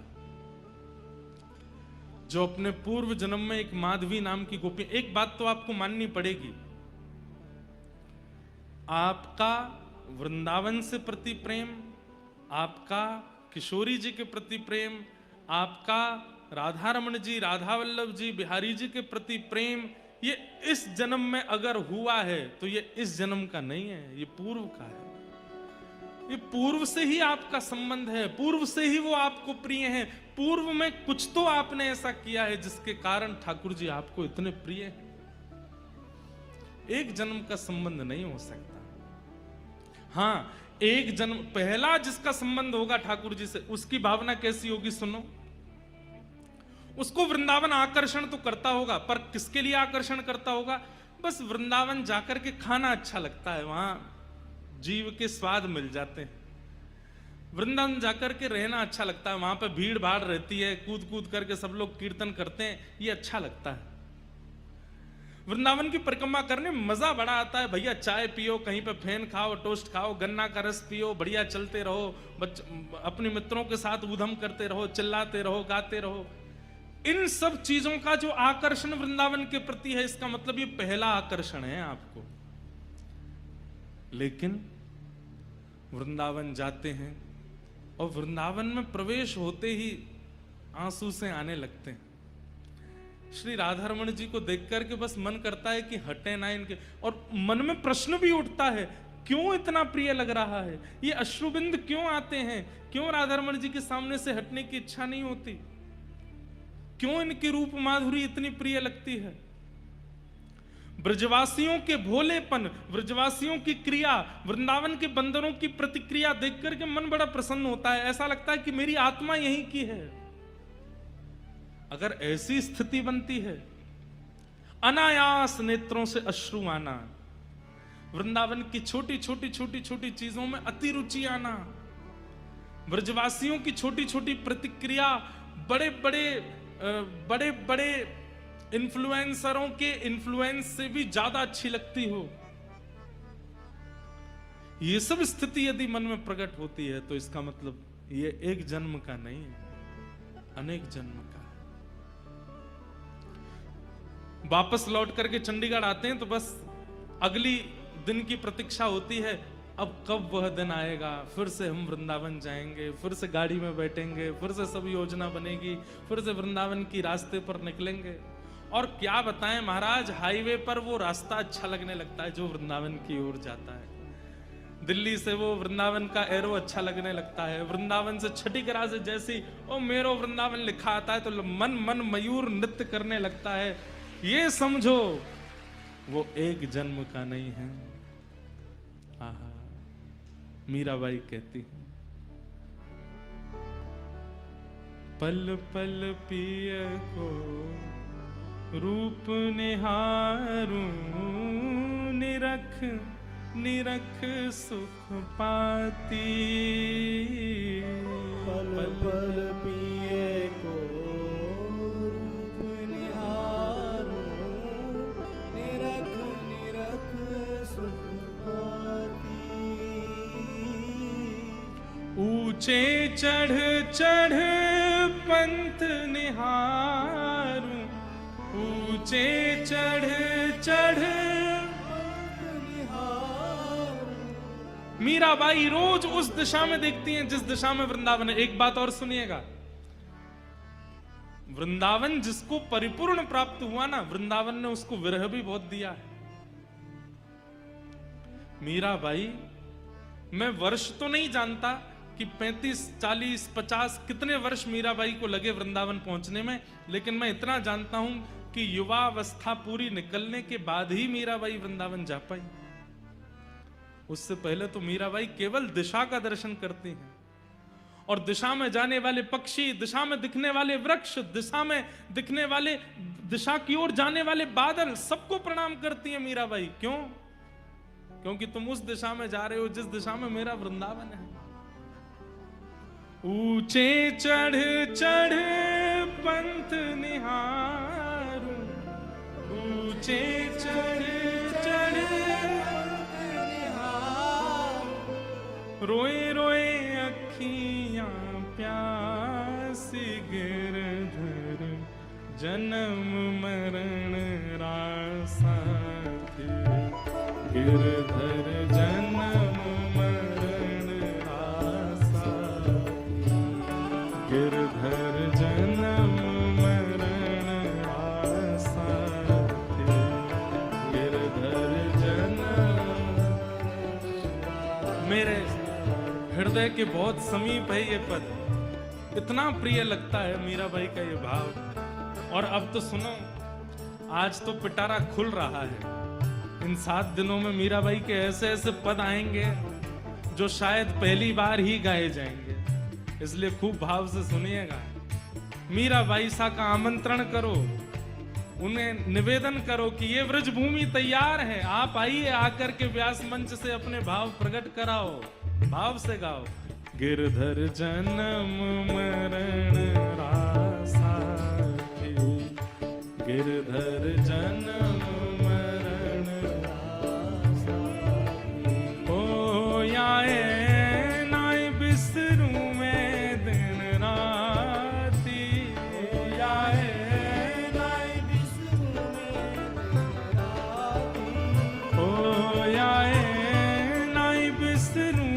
जो अपने पूर्व जन्म में एक माधवी नाम की गोपी, एक बात तो आपको माननी पड़ेगी, आपका वृंदावन से प्रति प्रेम, आपका किशोरी जी के प्रति प्रेम, आपका राधा रमण जी, राधा वल्लभ जी, बिहारी जी के प्रति प्रेम, ये इस जन्म में अगर हुआ है तो ये इस जन्म का नहीं है, ये पूर्व का है। ये पूर्व से ही आपका संबंध है, पूर्व से ही वो आपको प्रिय हैं, पूर्व में कुछ तो आपने ऐसा किया है जिसके कारण ठाकुर जी आपको इतने प्रिय हैं। एक जन्म का संबंध नहीं हो सकता। हाँ, एक जन्म पहला जिसका संबंध होगा ठाकुर जी से, उसकी भावना कैसी होगी सुनो। उसको वृंदावन आकर्षण तो करता होगा, पर किसके लिए आकर्षण करता होगा? बस वृंदावन जाकर के खाना अच्छा लगता है, वहां जीव के स्वाद मिल जाते हैं, वृंदावन जाकर के रहना अच्छा लगता है, वहां पे भीड़ भाड़ रहती है, कूद कूद करके सब लोग कीर्तन करते हैं, ये अच्छा लगता है। वृंदावन की परिक्रमा करने मजा बड़ा आता है भैया, चाय पियो, कहीं पे फैन खाओ, टोस्ट खाओ, गन्ना का रस पियो, बढ़िया चलते रहो, अपने मित्रों के साथ ऊधम करते रहो, चिल्लाते रहो, गाते रहो। इन सब चीजों का जो आकर्षण वृंदावन के प्रति है, इसका मतलब ये पहला आकर्षण है आपको। लेकिन वृंदावन जाते हैं और वृंदावन में प्रवेश होते ही आंसू से आने लगते हैं। श्री राधा रमण जी को देख करके बस मन करता है कि हटे ना इनके, और मन में प्रश्न भी उठता है, क्यों इतना प्रिय लग रहा है, ये अश्रुबिंद क्यों आते हैं, क्यों राधा रमण जी के सामने से हटने की इच्छा नहीं होती, क्यों इनकी रूप माधुरी इतनी प्रिय लगती है। ब्रजवासियों के भोलेपन, ब्रजवासियों की क्रिया, वृंदावन के बंदरों की प्रतिक्रिया देख करके मन बड़ा प्रसन्न होता है, ऐसा लगता है कि मेरी आत्मा यहीं की है। अगर ऐसी स्थिति बनती है, अनायास नेत्रों से अश्रु आना, वृंदावन की छोटी छोटी छोटी छोटी चीजों में अति रुचि आना, ब्रजवासियों की छोटी छोटी प्रतिक्रिया बड़े बड़े इन्फ्लुएंसरों के इन्फ्लुएंस से भी ज्यादा अच्छी लगती हो, ये सब स्थिति यदि मन में प्रकट होती है तो इसका मतलब ये एक जन्म का नहीं है, अनेक जन्म का है। वापस लौट करके चंडीगढ़ आते हैं तो बस अगली दिन की प्रतीक्षा होती है, अब कब वह दिन आएगा, फिर से हम वृंदावन जाएंगे, फिर से गाड़ी में बैठेंगे, फिर से सब योजना बनेगी, फिर से वृंदावन की रास्ते पर निकलेंगे। और क्या बताएं महाराज, हाईवे पर वो रास्ता अच्छा लगने लगता है जो वृंदावन की ओर जाता है। दिल्ली से वो वृंदावन का एरो अच्छा लगने लगता है। वृंदावन से छठी करा से जैसी ओ मेरो वृंदावन लिखा आता है तो मन मन मयूर नृत्य करने लगता है। ये समझो वो एक जन्म का नहीं है। आहा, मीराबाई कहती है, पल पल पिय को रूप निहारूं, निरख निरख सुख पाती। पल पल पिए को रूप निहारूं, निरख निरख सुख पाती। ऊंचे चढ़ चढ़ पंथ निहारूं, ऊंचे चढ़ चढ़। मीराबाई रोज उस दिशा में देखती हैं जिस दिशा में वृंदावन है। एक बात और सुनिएगा, वृंदावन जिसको परिपूर्ण प्राप्त हुआ ना, वृंदावन ने उसको विरह भी बहुत दिया है। मीराबाई, मैं वर्ष तो नहीं जानता कि 35, 40, 50 कितने वर्ष मीराबाई को लगे वृंदावन पहुंचने में, लेकिन मैं इतना जानता हूं कि युवावस्था पूरी निकलने के बाद ही मीराबाई वृंदावन जा पाई। उससे पहले तो मीराबाई केवल दिशा का दर्शन करती हैं, और दिशा में जाने वाले पक्षी, दिशा में दिखने वाले वृक्ष, दिशा में दिखने वाले, दिशा की ओर जाने वाले बादल, सबको प्रणाम करती हैं मीराबाई। क्यों? क्योंकि तुम उस दिशा में जा रहे हो जिस दिशा में मेरा वृंदावन है। ऊंचे चढ़ चढ़ पंथ निहारूं, ऊंचे चढ़ चढ़ रोए रोए अखियां प्यासी, गिरधर जन्म मरण रासा थी, गिरधर जन्म मरण रासा थी, गिरधर जन्म मरण रासा थी, गिरधर जन्म। मेरे हृदय के बहुत समीप है ये पद, इतना प्रिय लगता है मीराबाई का ये भाव। और अब तो सुनो, आज तो पिटारा खुल रहा है। इन 7 दिनों में मीराबाई के ऐसे ऐसे पद आएंगे जो शायद पहली बार ही गाए जाएंगे, इसलिए खूब भाव से सुनिएगा। मीराबाई सा का आमंत्रण करो, उन्हें निवेदन करो कि ये ब्रज भूमि तैयार है, आप आइए, आकर के व्यास मंच से अपने भाव प्रकट कराओ, भाव से गाओ। गिरधर जन्म मरण रासा थी, गिरधर जन्म मरण रासा थी। ओ याए नाय बिसरूं मैं दिन राती, याए नाय बिसरूं मैं दिन राती। ओ याए नाय बिसरूं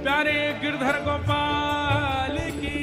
प्यारे गिरधर गोपाल की।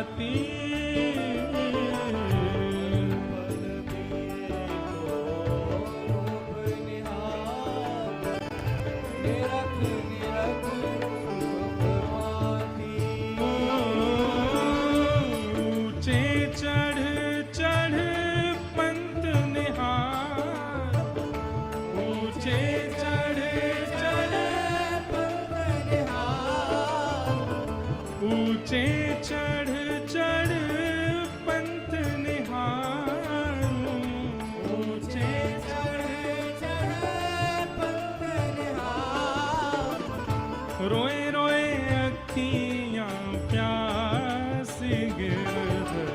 भांति ऊंचे चढ़ चढ़ पंत निहार, ऊंचे चढ़ चढ़ ऊंचे चढ़ चढ़ पंत निहार, ऊंचे चढ़ चढ़ पंत निहार, रोए रोए अखियां प्यासी गिरधर,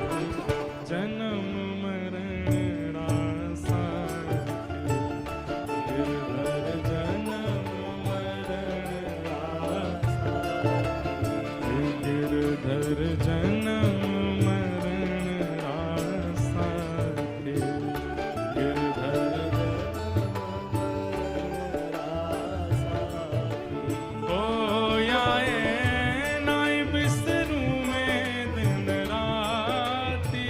जन्म मरण रासा गिरधर, जन्म मरण रासा गिरधर, जन्म मरण रासा गिरधर, नाई बिस्तरू में दिन राती,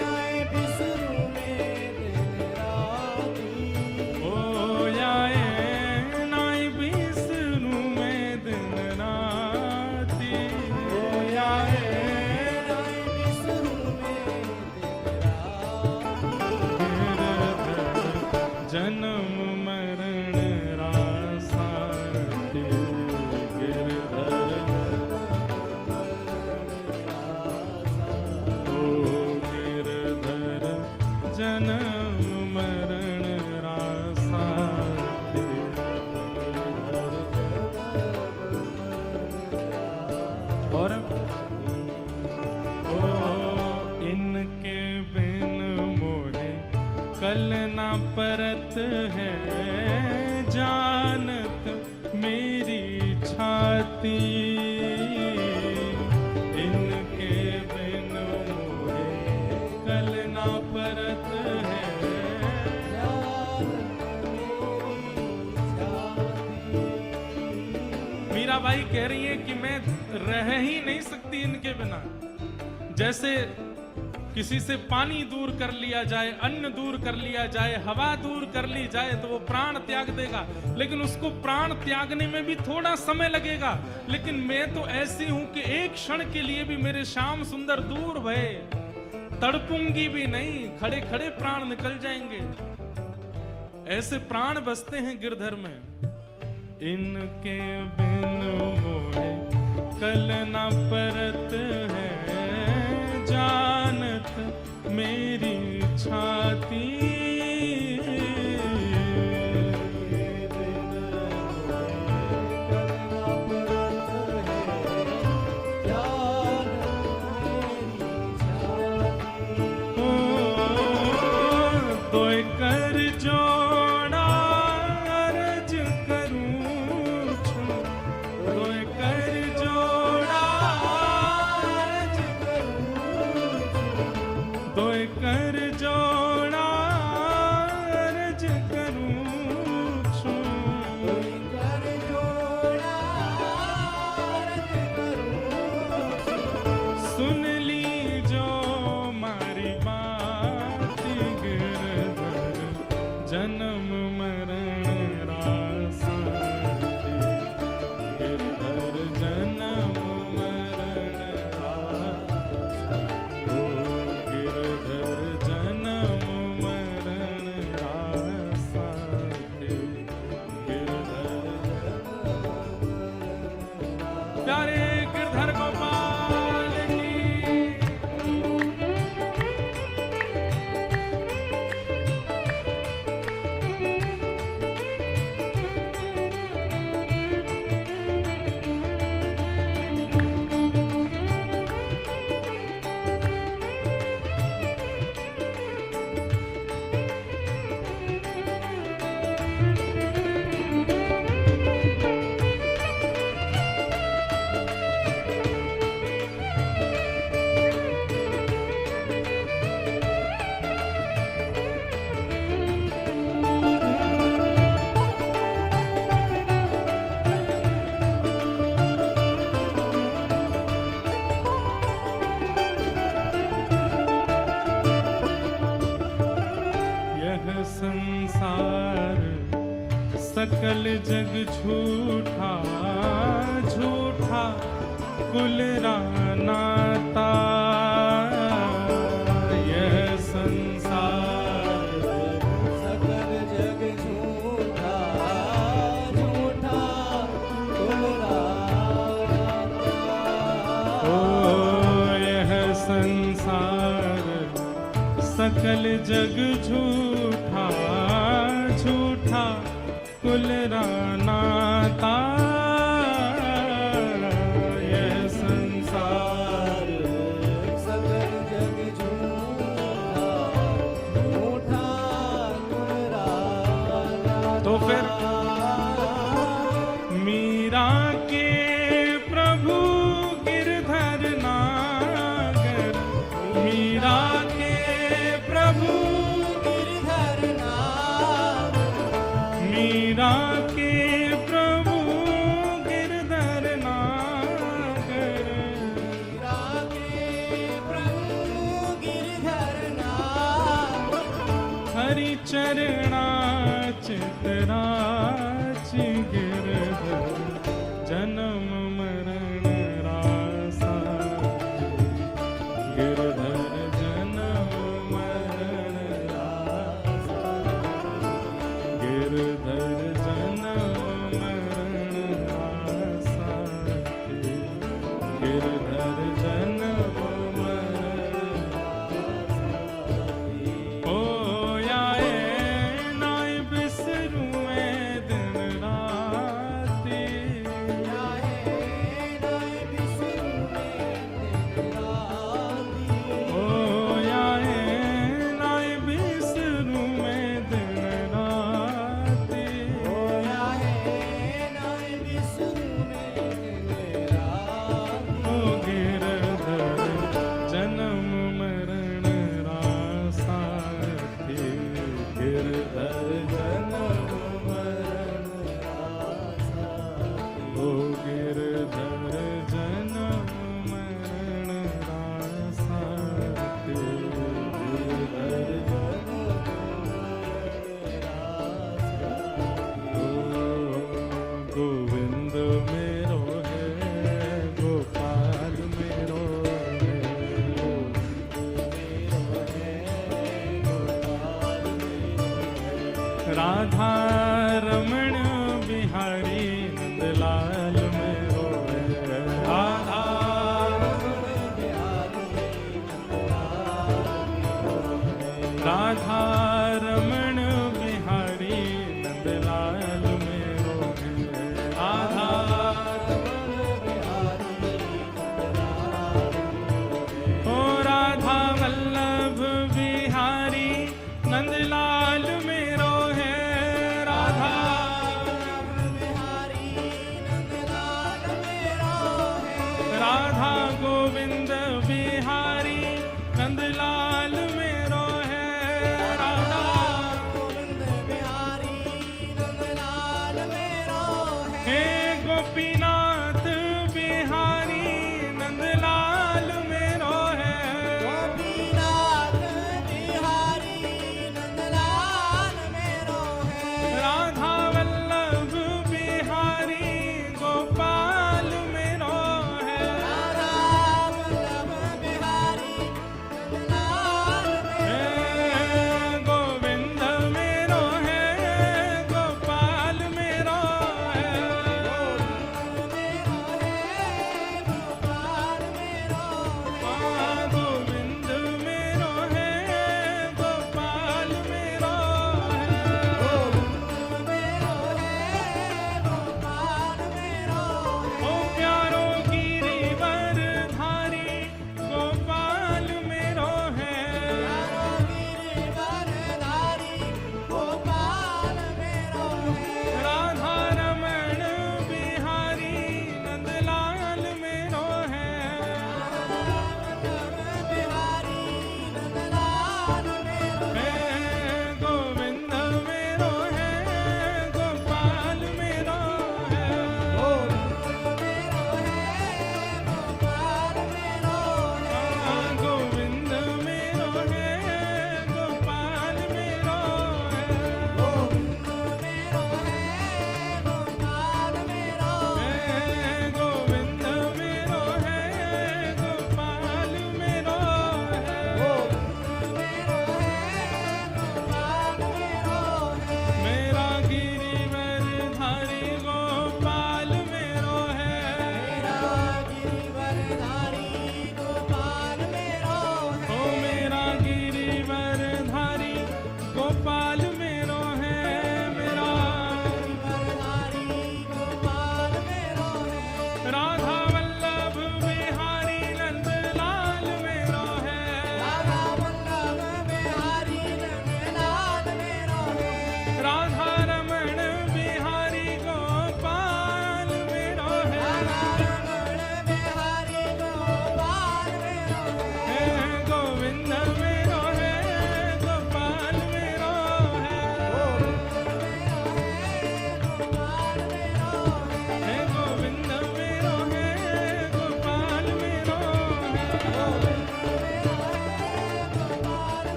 नाई बिस्तरू में दिन राती, नाई बिस्तरू में दिन राती, नाई बिस्तरू में दिन राती, जन्म मरण रासा गिरधर, ओ गिरधर, जन्म मरण रासा और ओ इनके बिन मोहे कल ना परत है, जानत मेरी छाती, इनके बिन मोहे कल ना परत है, मीराबाई कह रही है कि मैं रह ही नहीं सकती इनके बिना। जैसे किसी से पानी दूर कर लिया जाए, अन्न दूर कर लिया जाए, हवा दूर कर ली जाए तो वो प्राण त्याग देगा, लेकिन उसको प्राण त्यागने में भी थोड़ा समय लगेगा। लेकिन मैं तो ऐसी हूं कि एक क्षण के लिए भी मेरे श्याम सुंदर दूर भये, तड़पूंगी भी नहीं, खड़े खड़े प्राण निकल जाएंगे। ऐसे प्राण बसते हैं गिरधर में। इनके बिन मोहे कल न परत है, जानत मेरी छाती, तोय कर जोड़ा अर्ज करूं छू, तोय कर जोड़ा अर्ज करूं, तोय कर जोड़ा जग झूठा झूठा कुल नाता, यह संसार सकल जग झूठा झूठा ओ यह संसार सकल जग झूठा झूठा कुल नाता, यह संसार सकल जग झूठा झूठा तो फिर मीरा के प्रभु गिरधर नागर, मीरा के प्रभु गिरधर नागर, मीरा के प्रभु गिरधर नागर, मीरा के प्रभु गिरधर नागर, हरि चरणा चितराचि गिरधर जन्म मरण रासा, गिरधर जन्म मरण रासा, गिरधर जन्म मरण रासा, गिरधर जन्म मरण ओ याए नाय बिसरूं दिन राती, ओ याए नाय बिसरूं दिन राती, ओ गिरधर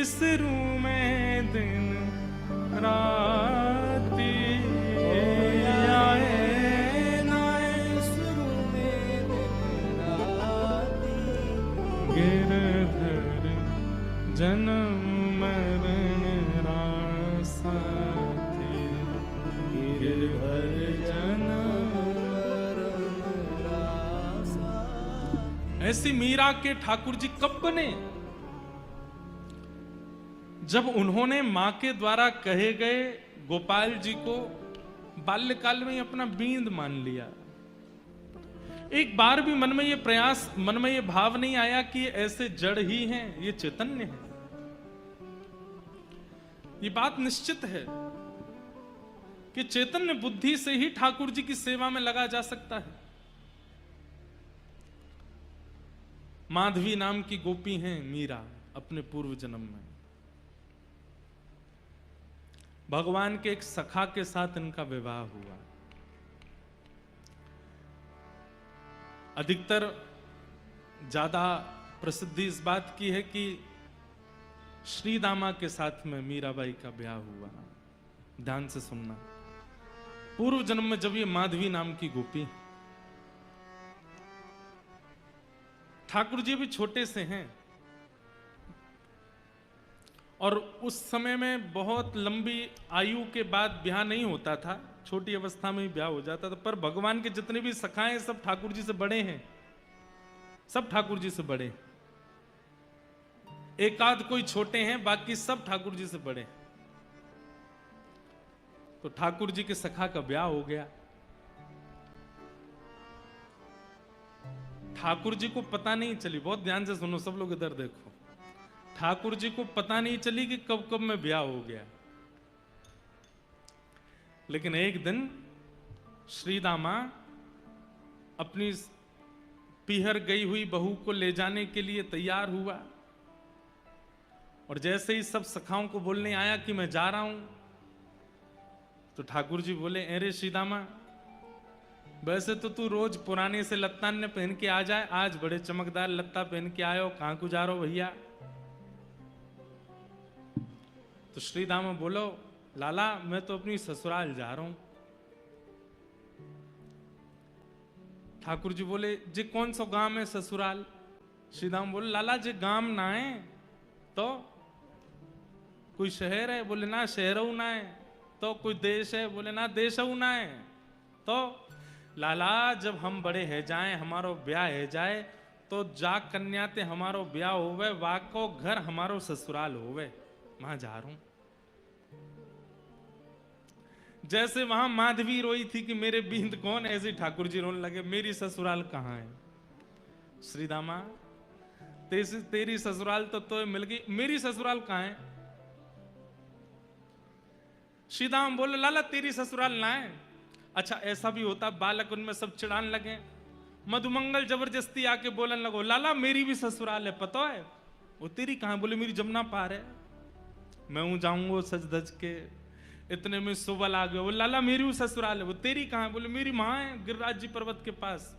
बिसरू में दिन राती आए नाए शुरू में दिन राती गिरधर जन्म मरण रासाथी गिरधर जन्म मरण रासा। ऐसी मीरा के ठाकुर जी कब बने? जब उन्होंने मां के द्वारा कहे गए गोपाल जी को बाल्यकाल में ही अपना बींद मान लिया। एक बार भी मन में ये प्रयास, मन में ये भाव नहीं आया कि ये ऐसे जड़ ही हैं, ये चैतन्य है। ये बात निश्चित है कि चैतन्य बुद्धि से ही ठाकुर जी की सेवा में लगा जा सकता है। माधवी नाम की गोपी हैं मीरा, अपने पूर्व जन्म में भगवान के एक सखा के साथ इनका विवाह हुआ। अधिकतर ज्यादा प्रसिद्धि इस बात की है कि श्री दामा के साथ में मीराबाई का ब्याह हुआ। ध्यान से सुनना, पूर्व जन्म में जब ये माधवी नाम की गोपी, ठाकुर जी भी छोटे से हैं और उस समय में बहुत लंबी आयु के बाद ब्याह नहीं होता था, छोटी अवस्था में ही ब्याह हो जाता था। पर भगवान के जितने भी सखाए सब ठाकुर जी से बड़े हैं, सब ठाकुर जी से बड़े। एक आध कोई छोटे हैं, बाकी सब ठाकुर जी से बड़े। तो ठाकुर जी के सखा का ब्याह हो गया। ठाकुर जी को पता नहीं चली, बहुत ध्यान से सुनो सब लोग, इधर देखो। ठाकुर जी को पता नहीं चली कि कब कब में ब्याह हो गया। लेकिन एक दिन श्री दामा अपनी पीहर गई हुई बहू को ले जाने के लिए तैयार हुआ और जैसे ही सब सखाओं को बोलने आया कि मैं जा रहा हूं, तो ठाकुर जी बोले, अरे श्री दामा, वैसे तो तू रोज पुराने से लत्तान ने पहन के आ जाए, आज बड़े चमकदार लत्ता पहन के आयो, कहां को जा रहे हो भैया? तो श्री दामा बोलो, लाला मैं तो अपनी ससुराल जा रहा हूं। ठाकुर जी बोले, जी कौन सा गांव है ससुराल? श्री दामा बोले, लाला जी गांव ना है तो कोई शहर है? बोले ना शहर ना है। तो कोई देश है? बोले ना देश ना है। तो लाला जब हम बड़े है जाए, हमारो ब्याह है जाए, तो जा कन्याते हमारो ब्याह होवे, वाको घर हमारो ससुराल होवे, वहां जा रहा हूं। जैसे वहां माधवी रोई थी कि मेरे बींद कौन, ऐसे ठाकुर जी रोने लगे, मेरी ससुराल कहां है? श्री दामा, तेरी ससुराल तो मिल गई, मेरी ससुराल कहां है? श्री दामा बोले, लाला तेरी ससुराल ना है। अच्छा ऐसा भी होता, बालक उनमें सब चिढ़ाने लगे। मधुमंगल जबरदस्ती आके बोलने लगो, लाला मेरी भी ससुराल है, पता है? वो तेरी कहां? बोले मेरी जमुना पार है, मैं हूं जाऊंगा सज धज के। इतने में सुबल आ गए, वो लाला मेरी भी ससुराल है। वो तेरी कहां? बोले मेरी मां है गिरिराज जी पर्वत के पास।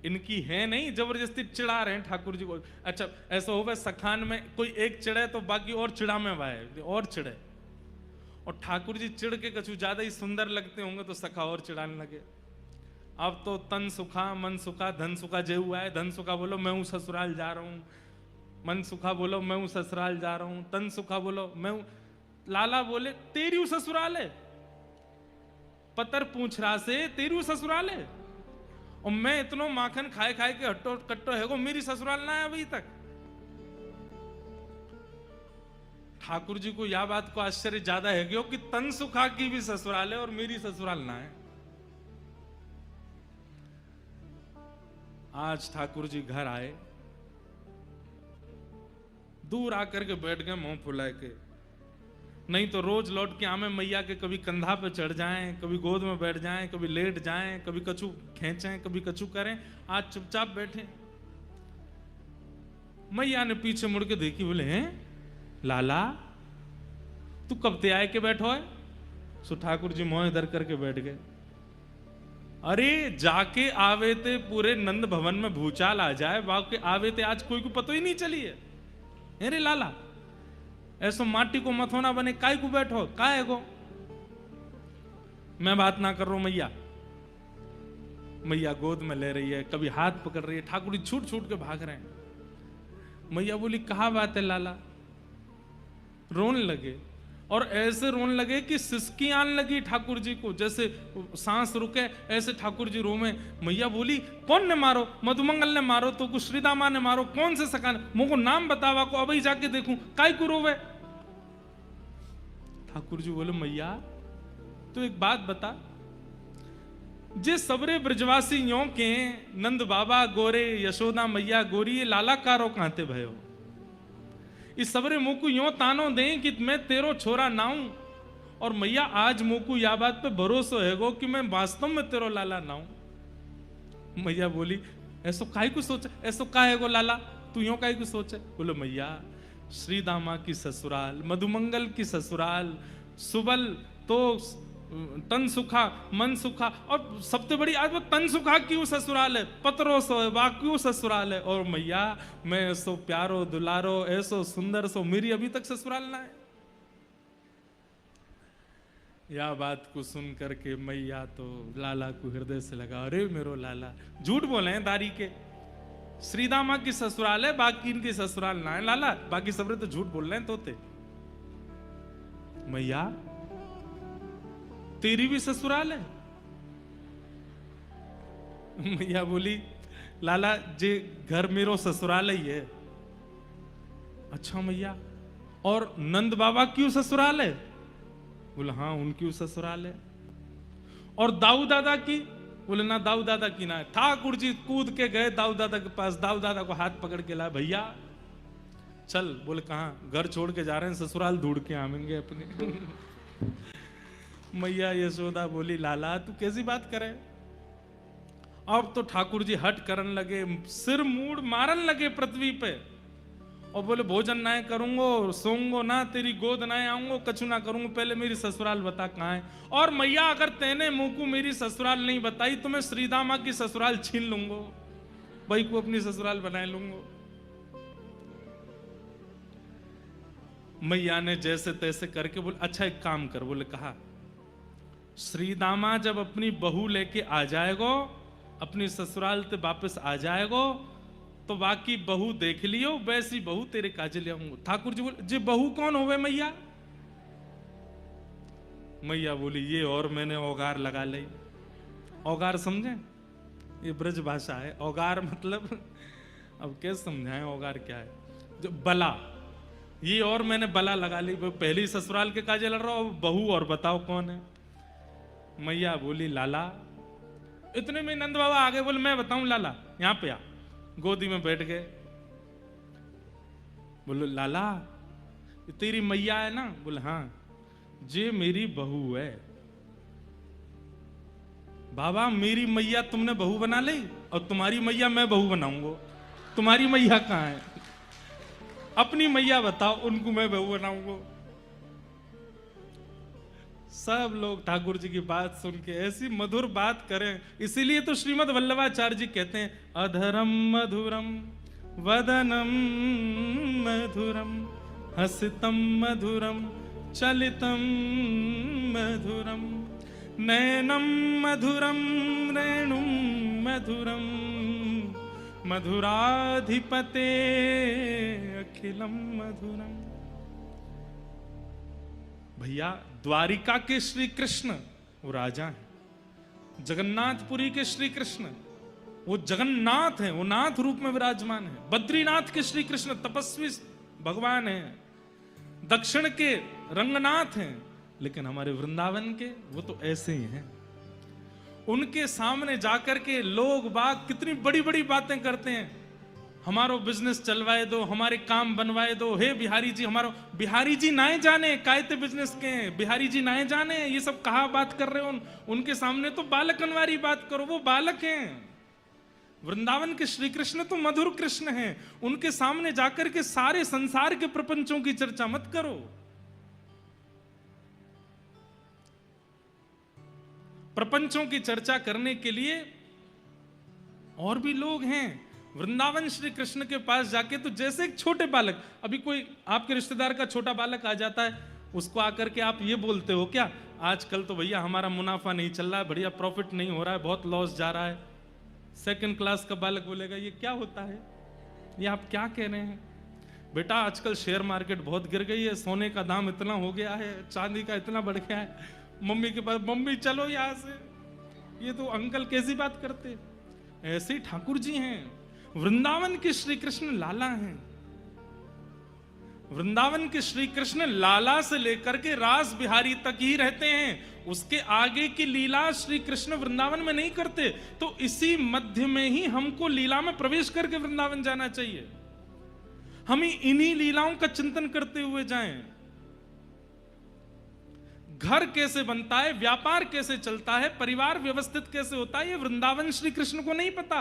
इनकी है नहीं, जबरदस्ती चिढ़ा रहे हैं ठाकुर जी को। अच्छा ऐसा हो, सखान में कोई एक चिढ़े तो बाकी और चिढ़ा में वाए और चिढ़े, और ठाकुर जी चिढ़ के कछु ज्यादा ही सुंदर लगते होंगे तो सखा और चिढ़ाने लगे। अब तो तन सुखा मन सुखा धन सुखा जे हुआ है। धन सुखा बोलो मैं हूं ससुराल जा रहा हूं, मन सुखा बोलो मैं हूं ससुराल जा रहा हूं, तन सुखा बोलो मैं हूं। लाला बोले तेरी ससुराल है, पतर पूछ रहा से तेरी ससुराल है, और मैं इतनो माखन खाए खाए के हट्टो कट्टो है, मेरी ससुराल ना है अभी तक। ठाकुर जी को यह बात को आश्चर्य ज्यादा है कि तन सुखा की भी ससुराल है और मेरी ससुराल ना है। आज ठाकुर जी घर आए, दूर आकर के बैठ गए मुंह फुला के। नहीं तो रोज लौट के आमे मैया के कभी कंधा पे चढ़ जाएं, कभी गोद में बैठ जाएं, कभी लेट जाएं, कभी कछु खींचें, कभी कछु करें। आज चुपचाप बैठे। मैया ने पीछे मुड़ के देखी, बोले हैं लाला तू कब ते आए के बैठो है? सो ठाकुर जी मोह इधर करके बैठ गए। अरे जाके आवे थे पूरे नंद भवन में भूचाल आ जाए, बाप के आवे थे आज कोई को पता ही नहीं चली है। अरे लाला ऐसो माटी को मथोना बने, काय को बैठो, काय को। मैं बात ना कर रहा हूं मैया। मैया गोद में ले रही है, कभी हाथ पकड़ रही है, ठाकुर जी छूट छूट के भाग रहे हैं। मैया बोली कहा बात है लाला। रोने लगे, और ऐसे रोने लगे कि सिसकी आने लगी ठाकुर जी को, जैसे सांस रुके ऐसे ठाकुर जी रोवे। मैया बोली कौन ने मारो? मधुमंगल ने मारो तो कुछ श्रीदामा ने मारो, कौन से सका ने? मुझको नाम बतावा को अभी जाके देखूं, काय को रोवे? ठाकुर जी बोले मैया तो एक बात बता, जे सबरे ब्रजवासी यों के नंद बाबा गोरे, यशोदा मैया गोरी, ये लाला कारो कहते भयो। इस सबरे मुकु यों तानो दे कि मैं तेरो छोरा नाऊं, और मैया आज मुकु या बात पे भरोसा हैगो कि मैं वास्तव में तेरो लाला नाऊं। मैया बोली ऐसो काहे को सोचे, ऐसो काहे को लाला, तू यों काहे को सोचे? बोले मैया श्रीदामा की ससुराल, मधुमंगल की ससुराल, सुबल तो तन सुखा मन सुखा, और सबसे बड़ी आज वो तन सुखा क्यों ससुराल है, पतरो सो है वा क्यों ससुराल है। और मैया मैं ऐसो प्यारो दुलारो ऐसो सुंदर सो मेरी अभी तक ससुराल ना है। या बात को सुन करके मैया तो लाला को हृदय से लगा, अरे मेरो लाला झूठ बोले हैं दारी के, श्रीदामा की ससुराल है बाकी इनकी ससुराल ना है लाला, बाकी सबरे तो झूठ बोल रहे हैं तोते। मैया तेरी भी ससुराल है? मैया बोली लाला जे घर मेरो ससुराल ही है। अच्छा मैया और नंद बाबा क्यों ससुराल है? बोले हाँ उनकी ससुराल है। और दाऊ दादा की? बोले ना दाऊ दादा की ना है। ठाकुर जी कूद के गए दाऊ दादा के पास, दाऊ दादा को हाथ पकड़ के लाए, भैया चल। बोले कहाँ? घर छोड़ के जा रहे हैं, ससुराल ढूंढ के आवेंगे अपने। मैया यशोदा बोली लाला तू कैसी बात करे? अब तो ठाकुर जी हट करने लगे, सिर मूड मारन लगे पृथ्वी पे, और बोले भोजन ना करूंगो, सोऊंगो ना, तेरी गोद ना आऊंगो, कछु ना करूंगो, पहले मेरी ससुराल बता कहाँ है। और मैया अगर तेने मुंह को मेरी ससुराल नहीं बताई तो मैं श्रीदामा की ससुराल छीन लूंगो, भाई को अपनी ससुराल बना लूंगो। मैया ने जैसे तैसे करके बोले अच्छा एक काम कर। बोले कहा श्रीदामा जब अपनी बहू लेके आ जाएगो, अपनी ससुराल ते वापस आ जाएगो, तो बाकी बहू देख लियो, वैसी बहू तेरे काजे ले आऊंगा। ठाकुर जी बोले जी बहू कौन होवे मैया? मैया बोली ये और मैंने औगार लगा ली। औगार समझे? ये ब्रज भाषा है। औगार मतलब अब कैसे समझाएं औगार क्या है? जो बला, ये और मैंने बला लगा ली। पहली ससुराल के काजे लड़ रहा हो, बहू और बताओ कौन है? मैया बोली लाला। इतने में नंद बाबा आगे बोले मैं बताऊं लाला, यहां पे आ। गोदी में बैठ गए। बोलो लाला तेरी मैया है ना? बोले हाँ। जे मेरी बहू है। बाबा मेरी मैया तुमने बहू बना ली और तुम्हारी मैया मैं बहू बनाऊंगा। तुम्हारी मैया कहाँ है? अपनी मैया बताओ, उनको मैं बहू बनाऊंगा। सब लोग ठाकुर जी की बात सुन के ऐसी मधुर बात करें। इसीलिए तो श्रीमद् वल्लभाचार्य जी कहते हैं अधरम मधुरम वदनम मधुरम हसितम मधुरम चलितम मधुरम नैनम मधुरम रेणुम मधुरम मधुराधिपते अखिलम मधुरम। भैया द्वारिका के श्री कृष्ण वो राजा हैं, जगन्नाथपुरी के श्री कृष्ण वो जगन्नाथ हैं, वो नाथ रूप में विराजमान है। बद्रीनाथ के श्री कृष्ण तपस्वी भगवान हैं, दक्षिण के रंगनाथ हैं, लेकिन हमारे वृंदावन के वो तो ऐसे ही हैं। उनके सामने जाकर के लोग बाग कितनी बड़ी बड़ी बातें करते हैं, हमारो बिजनेस चलवाए दो, हमारे काम बनवाए दो, हे बिहारी जी हमारो। बिहारी जी नाए जाने कायते बिजनेस के हैं, बिहारी जी नाए जाने ये सब कहा बात कर रहे हो। उनके सामने तो बालकनवारी बात करो, वो बालक हैं। वृंदावन के श्री कृष्ण तो मधुर कृष्ण हैं, उनके सामने जाकर के सारे संसार के प्रपंचों की चर्चा मत करो। प्रपंचों की चर्चा करने के लिए और भी लोग हैं, वृंदावन श्री कृष्ण के पास जाके तो जैसे एक छोटे बालक, अभी कोई आपके रिश्तेदार का छोटा बालक आ जाता है, उसको आकर के आप ये बोलते हो क्या, आजकल तो भैया हमारा मुनाफा नहीं चल रहा है, बढ़िया प्रॉफिट नहीं हो रहा है, बहुत लॉस जा रहा है। सेकंड क्लास का बालक बोलेगा ये क्या होता है, ये आप क्या कह रहे हैं? बेटा आजकल शेयर मार्केट बहुत गिर गई है, सोने का दाम इतना हो गया है, चांदी का इतना बढ़ गया है। मम्मी के पास, मम्मी चलो यहाँ से, ये तो अंकल कैसी बात करते। ऐसे ही ठाकुर जी हैं, वृंदावन के श्री कृष्ण लाला हैं। वृंदावन के श्री कृष्ण लाला से लेकर के रास बिहारी तक ही रहते हैं, उसके आगे की लीला श्री कृष्ण वृंदावन में नहीं करते। तो इसी मध्य में ही हमको लीला में प्रवेश करके वृंदावन जाना चाहिए। हम इन्हीं लीलाओं का चिंतन करते हुए जाएं। घर कैसे बनता है, व्यापार कैसे चलता है, परिवार व्यवस्थित कैसे होता है, ये वृंदावन श्री कृष्ण को नहीं पता।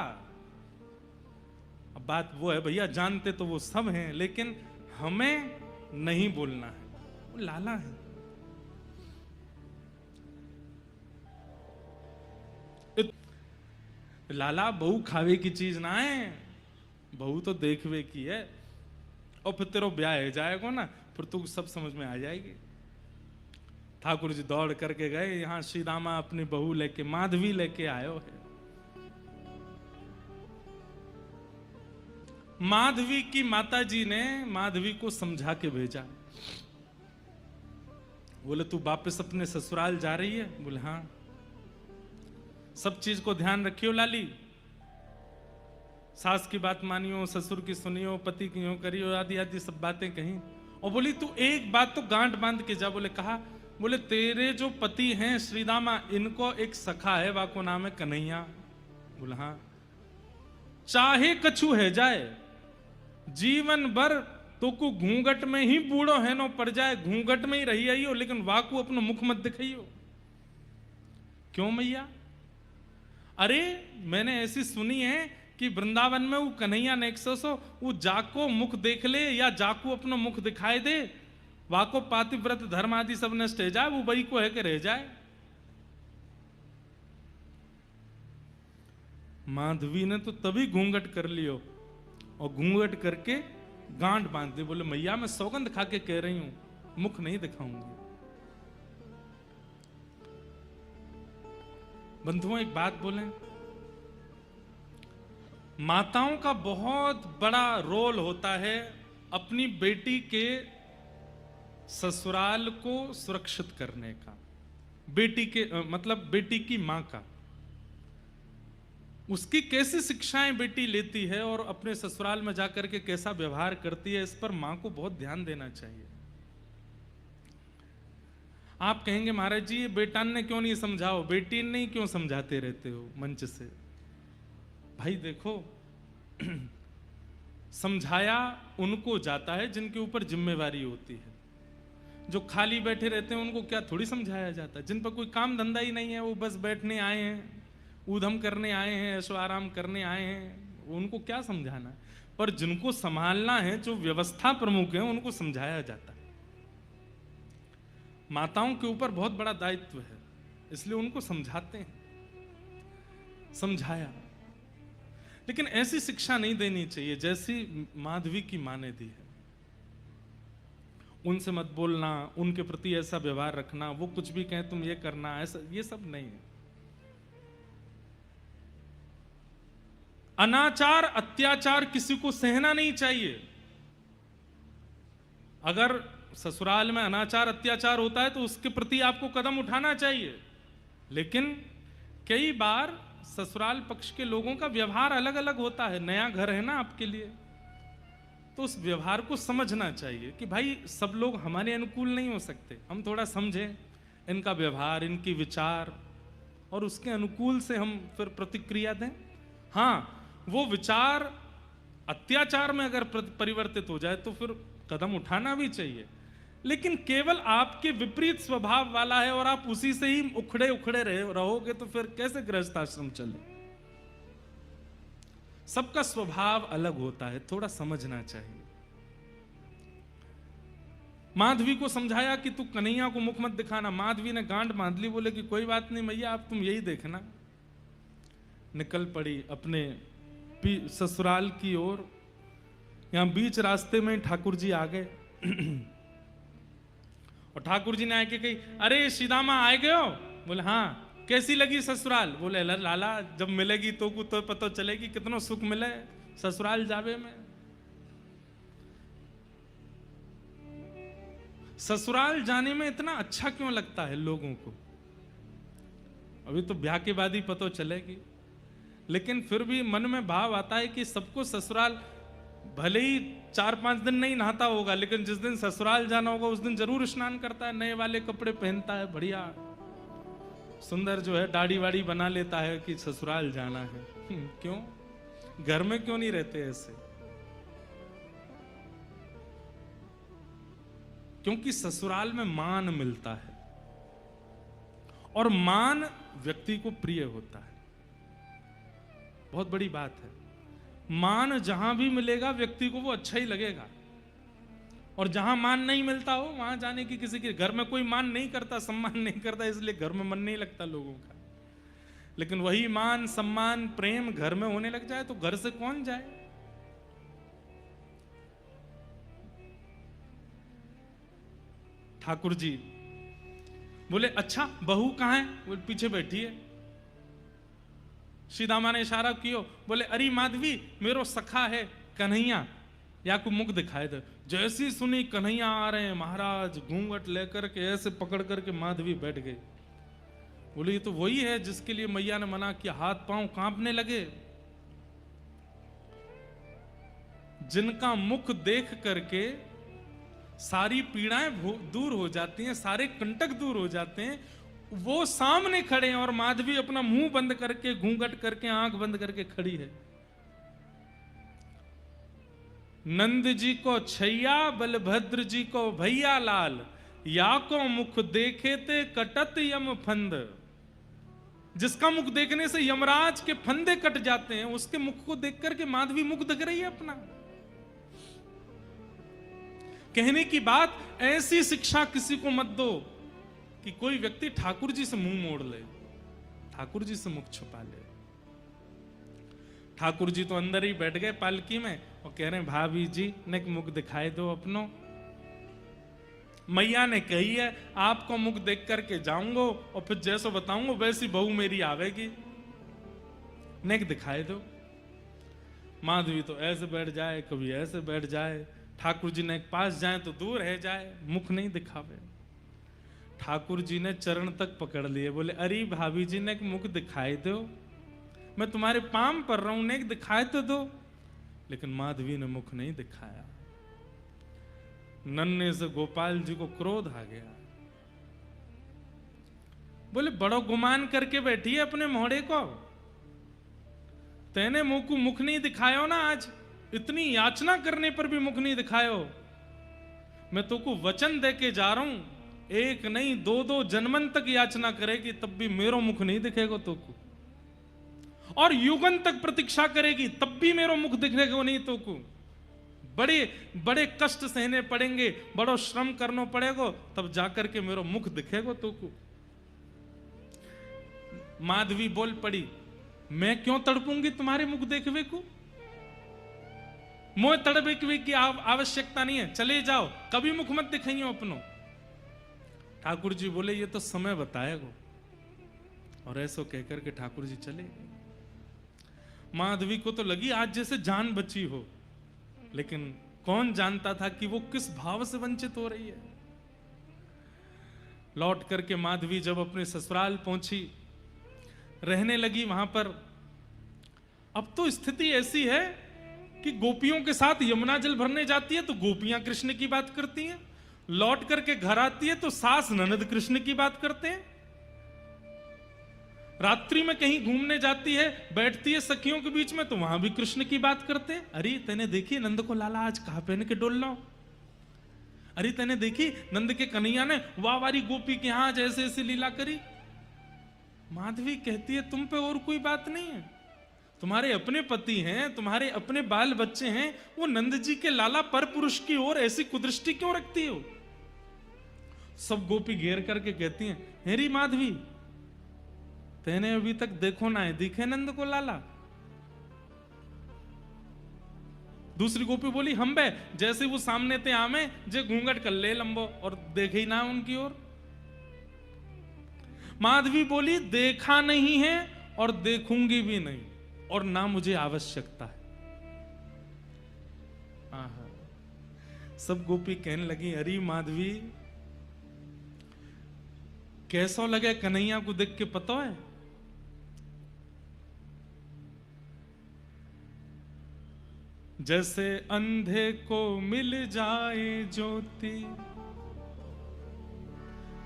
अब बात वो है भैया, जानते तो वो सब हैं, लेकिन हमें नहीं बोलना है, वो लाला है। लाला बहू खावे की चीज ना है, बहू तो देखवे की है। और फिर तेरा ब्याह है जाएगा ना, फिर तू सब समझ में आ जाएगी। ठाकुर जी दौड़ करके गए, यहां श्री रामा अपनी बहू लेके, माधवी लेके आयो है। माधवी की माता जी ने माधवी को समझा के भेजा। बोले तू वापस अपने ससुराल जा रही है? बोले हाँ। सब चीज को ध्यान रखियो लाली, सास की बात मानियो, ससुर की सुनियो, पति की यूं करियो, आदि आदि सब बातें कहीं। और बोली तू एक बात तो गांठ बांध के जा। बोले कहा? बोले तेरे जो पति हैं श्रीदामा, इनको एक सखा है, वाको नाम है कन्हैया। बोला हाँ। चाहे कछु है जाए, जीवन भर तो को घूंघट में ही बूढ़ो है नो पड़ जाए, घूंघट में ही रही आइयो, लेकिन वाकू अपनो मुख मत दिखाइयो। क्यों मैया? अरे मैंने ऐसी सुनी है कि वृंदावन में वो कन्हैया नेक्सो वो जाको मुख देख ले या जाको अपनो मुख दिखाई दे, वाको पातिव्रत धर्म आदि सब नष्ट हो जाए, वो वही को है कि रह जाए। माधवी ने तो तभी घूंघट कर लियो, और घूंघट करके गांठ बांध दी। बोले मैया मैं सौगंध खा के कह रही हूं, मुख नहीं दिखाऊंगी। बंधुओं एक बात बोले, माताओं का बहुत बड़ा रोल होता है अपनी बेटी के ससुराल को सुरक्षित करने का। बेटी के मतलब बेटी की मां का, उसकी कैसी शिक्षाएं बेटी लेती है और अपने ससुराल में जाकर के कैसा व्यवहार करती है, इस पर मां को बहुत ध्यान देना चाहिए। आप कहेंगे महाराज जी ये बेटान ने क्यों नहीं समझाओ, बेटी ने क्यों समझाते रहते हो मंच से? भाई देखो, समझाया उनको जाता है जिनके ऊपर जिम्मेवारी होती है। जो खाली बैठे रहते हैं उनको क्या थोड़ी समझाया जाता है? जिन पर कोई काम धंधा ही नहीं है, वो बस बैठने आए हैं, ऊधम करने आए हैं, ऐशो आराम करने आए हैं, उनको क्या समझाना है? पर जिनको संभालना है, जो व्यवस्था प्रमुख है, उनको समझाया जाता है। माताओं के ऊपर बहुत बड़ा दायित्व है, इसलिए उनको समझाते हैं, समझाया। लेकिन ऐसी शिक्षा नहीं देनी चाहिए जैसी माधवी की मां ने दी है। उनसे मत बोलना, उनके प्रति ऐसा व्यवहार रखना, वो कुछ भी कहें तुम ये करना, ऐसा ये सब नहीं है। अनाचार अत्याचार किसी को सहना नहीं चाहिए। अगर ससुराल में अनाचार अत्याचार होता है तो उसके प्रति आपको कदम उठाना चाहिए। लेकिन कई बार ससुराल पक्ष के लोगों का व्यवहार अलग अलग होता है। नया घर है ना आपके लिए, तो उस व्यवहार को समझना चाहिए कि भाई सब लोग हमारे अनुकूल नहीं हो सकते, हम थोड़ा समझें इनका व्यवहार, इनकी विचार, और उसके अनुकूल से हम फिर प्रतिक्रिया दें। हाँ, वो विचार अत्याचार में अगर परिवर्तित हो जाए तो फिर कदम उठाना भी चाहिए। लेकिन केवल आपके विपरीत स्वभाव वाला है और आप उसी से ही उखड़े उखड़े रहोगे तो फिर कैसे गृहस्थ आश्रम चले? सबका स्वभाव अलग होता है, थोड़ा समझना चाहिए। माधवी को समझाया कि तू कन्हैया को मुख मत दिखाना। माधवी ने गांठ बांध ली, बोले कि कोई बात नहीं मैया, आप तुम यही देखना। निकल पड़ी अपने ससुराल की ओर। यहां बीच रास्ते में ठाकुर जी आ गए और ठाकुर जी ने आके कही, अरे सीदामा आए गए हो? बोले हाँ। कैसी लगी ससुराल? बोले लाला जब मिलेगी तो पता चलेगी कितना सुख मिले ससुराल जावे में। ससुराल जाने में इतना अच्छा क्यों लगता है लोगों को? अभी तो ब्याह के बाद ही पता चलेगी, लेकिन फिर भी मन में भाव आता है कि सबको ससुराल, भले ही 4-5 दिन नहीं नहाता होगा, लेकिन जिस दिन ससुराल जाना होगा उस दिन जरूर स्नान करता है, नए वाले कपड़े पहनता है, बढ़िया सुंदर जो है दाढ़ी वाड़ी बना लेता है कि ससुराल जाना है। क्यों? घर में क्यों नहीं रहते ऐसे? क्योंकि ससुराल में मान मिलता है और मान व्यक्ति को प्रिय होता है। बहुत बड़ी बात है। मान जहां भी मिलेगा व्यक्ति को वो अच्छा ही लगेगा, और जहां मान नहीं मिलता हो वहां जाने की किसी के घर में कोई मान नहीं करता, सम्मान नहीं करता, इसलिए घर में मन नहीं लगता लोगों का। लेकिन वही मान, सम्मान, प्रेम घर में होने लग जाए तो घर से कौन जाए? ठाकुर जी बोले, अच्छा बहू कहां है? बोले पीछे बैठी है। सीदामा ने इशारा कियो, बोले अरे माधवी मेरो सखा है कन्हैया, या को मुख दिखाए दे। जैसी सुनी कन्हैया आ रहे हैं महाराज, घूंघट लेकर के ऐसे पकड़ करके माधवी बैठ गई। बोले ये तो वही है जिसके लिए मैया ने मना किया, हाथ पांव कांपने लगे। जिनका मुख देख करके सारी पीड़ाएं दूर हो जाती हैं, सारे कंटक दूर हो जाते हैं, वो सामने खड़े हैं और माधवी अपना मुंह बंद करके, घूंघट करके, आंख बंद करके खड़ी है। नंद जी को छैया, बलभद्र जी को भैया लाल, या को मुख देखे ते कटत यम फंद। जिसका मुख देखने से यमराज के फंदे कट जाते हैं, उसके मुख को देख करके माधवी मुख दिख रही है अपना। कहने की बात, ऐसी शिक्षा किसी को मत दो कि कोई व्यक्ति ठाकुर जी से मुंह मोड़ ले, ठाकुर जी से मुख छुपा ले। ठाकुर जी तो अंदर ही बैठ गए पालकी में और कह रहे हैं, भाभी जी ने मुख दिखाई दो अपनो। मैया ने कही है आपको मुख देख करके जाऊंगा और फिर जैसा बताऊंगा वैसी बहू मेरी आवेगी, नेक दिखाई दो। माधवी तो ऐसे बैठ जाए, कभी ऐसे बैठ जाए, ठाकुर जी ने पास जाए तो दूर रह जाए, मुख नहीं दिखावे। ठाकुर जी ने चरण तक पकड़ लिए, बोले अरे भाभी जी ने मुख दिखाई दो, मैं तुम्हारे पाम पर रहा हूं, ने दिखाई तो दो। लेकिन माधवी ने मुख नहीं दिखाया। नन्हे से गोपाल जी को क्रोध आ गया। बोले बड़ो गुमान करके बैठी है अपने मोहड़े को, तेने मुंह को मुख नहीं दिखायो ना, आज इतनी याचना करने पर भी मुख नहीं दिखायो। मैं तो को वचन दे के जा रहा हूं, एक नहीं 2-2 जन्मन तक याचना करेगी तब भी मेरो मुख नहीं दिखेगा तो को, और युगन तक प्रतीक्षा करेगी तब भी मेरो मुख दिखेगा नहीं तो को। बड़े बड़े कष्ट सहने पड़ेंगे, बड़ो श्रम करना पड़ेगा, तब जाकर के मेरो मुख दिखेगा तो को। माधवी बोल पड़ी, मैं क्यों तड़पूंगी तुम्हारे मुख देखवे को? मोह तड़पे की आवश्यकता नहीं है, चले जाओ, कभी मुख मत दिखाइयो अपनो। ठाकुर जी बोले ये तो समय बताएगा, और ऐसा कहकर के ठाकुर जी चले। माधवी को तो लगी आज जैसे जान बची हो, लेकिन कौन जानता था कि वो किस भाव से वंचित हो रही है। लौट करके माधवी जब अपने ससुराल पहुंची, रहने लगी वहां पर। अब तो स्थिति ऐसी है कि गोपियों के साथ यमुना जल भरने जाती है तो गोपियां कृष्ण की बात करती हैं, लौट करके घर आती है तो सास ननद कृष्ण की बात करते हैं। रात्रि में कहीं घूमने जाती है, बैठती है सखियों के बीच में तो वहां भी कृष्ण की बात करते हैं। अरे तेने देखी नंद को लाला आज कहां पहन के डोल रहा? अरे तेने देखी नंद के कन्हैया ने वाह वारी गोपी के यहां आज ऐसे ऐसे लीला करी। माधवी कहती है तुम पे और कोई बात नहीं है, तुम्हारे अपने पति हैं, तुम्हारे अपने बाल बच्चे हैं, वो नंद जी के लाला पर पुरुष की ओर ऐसी कुदृष्टि क्यों रखती हो? सब गोपी घेर करके कहती हैं, हेरी माधवी तेने अभी तक देखो ना है, दिखे नंद को लाला? दूसरी गोपी बोली हम बे, जैसे वो सामने थे आमे जे घूंघट कर ले लंबो, और देखे ही ना उनकी ओर। माधवी बोली देखा नहीं है और देखूंगी भी नहीं, और ना मुझे आवश्यकता है। आहा। सब गोपी कहने लगी अरे माधवी, कैसा लगे कन्हैया को देख के पता है? जैसे अंधे को मिल जाए ज्योति,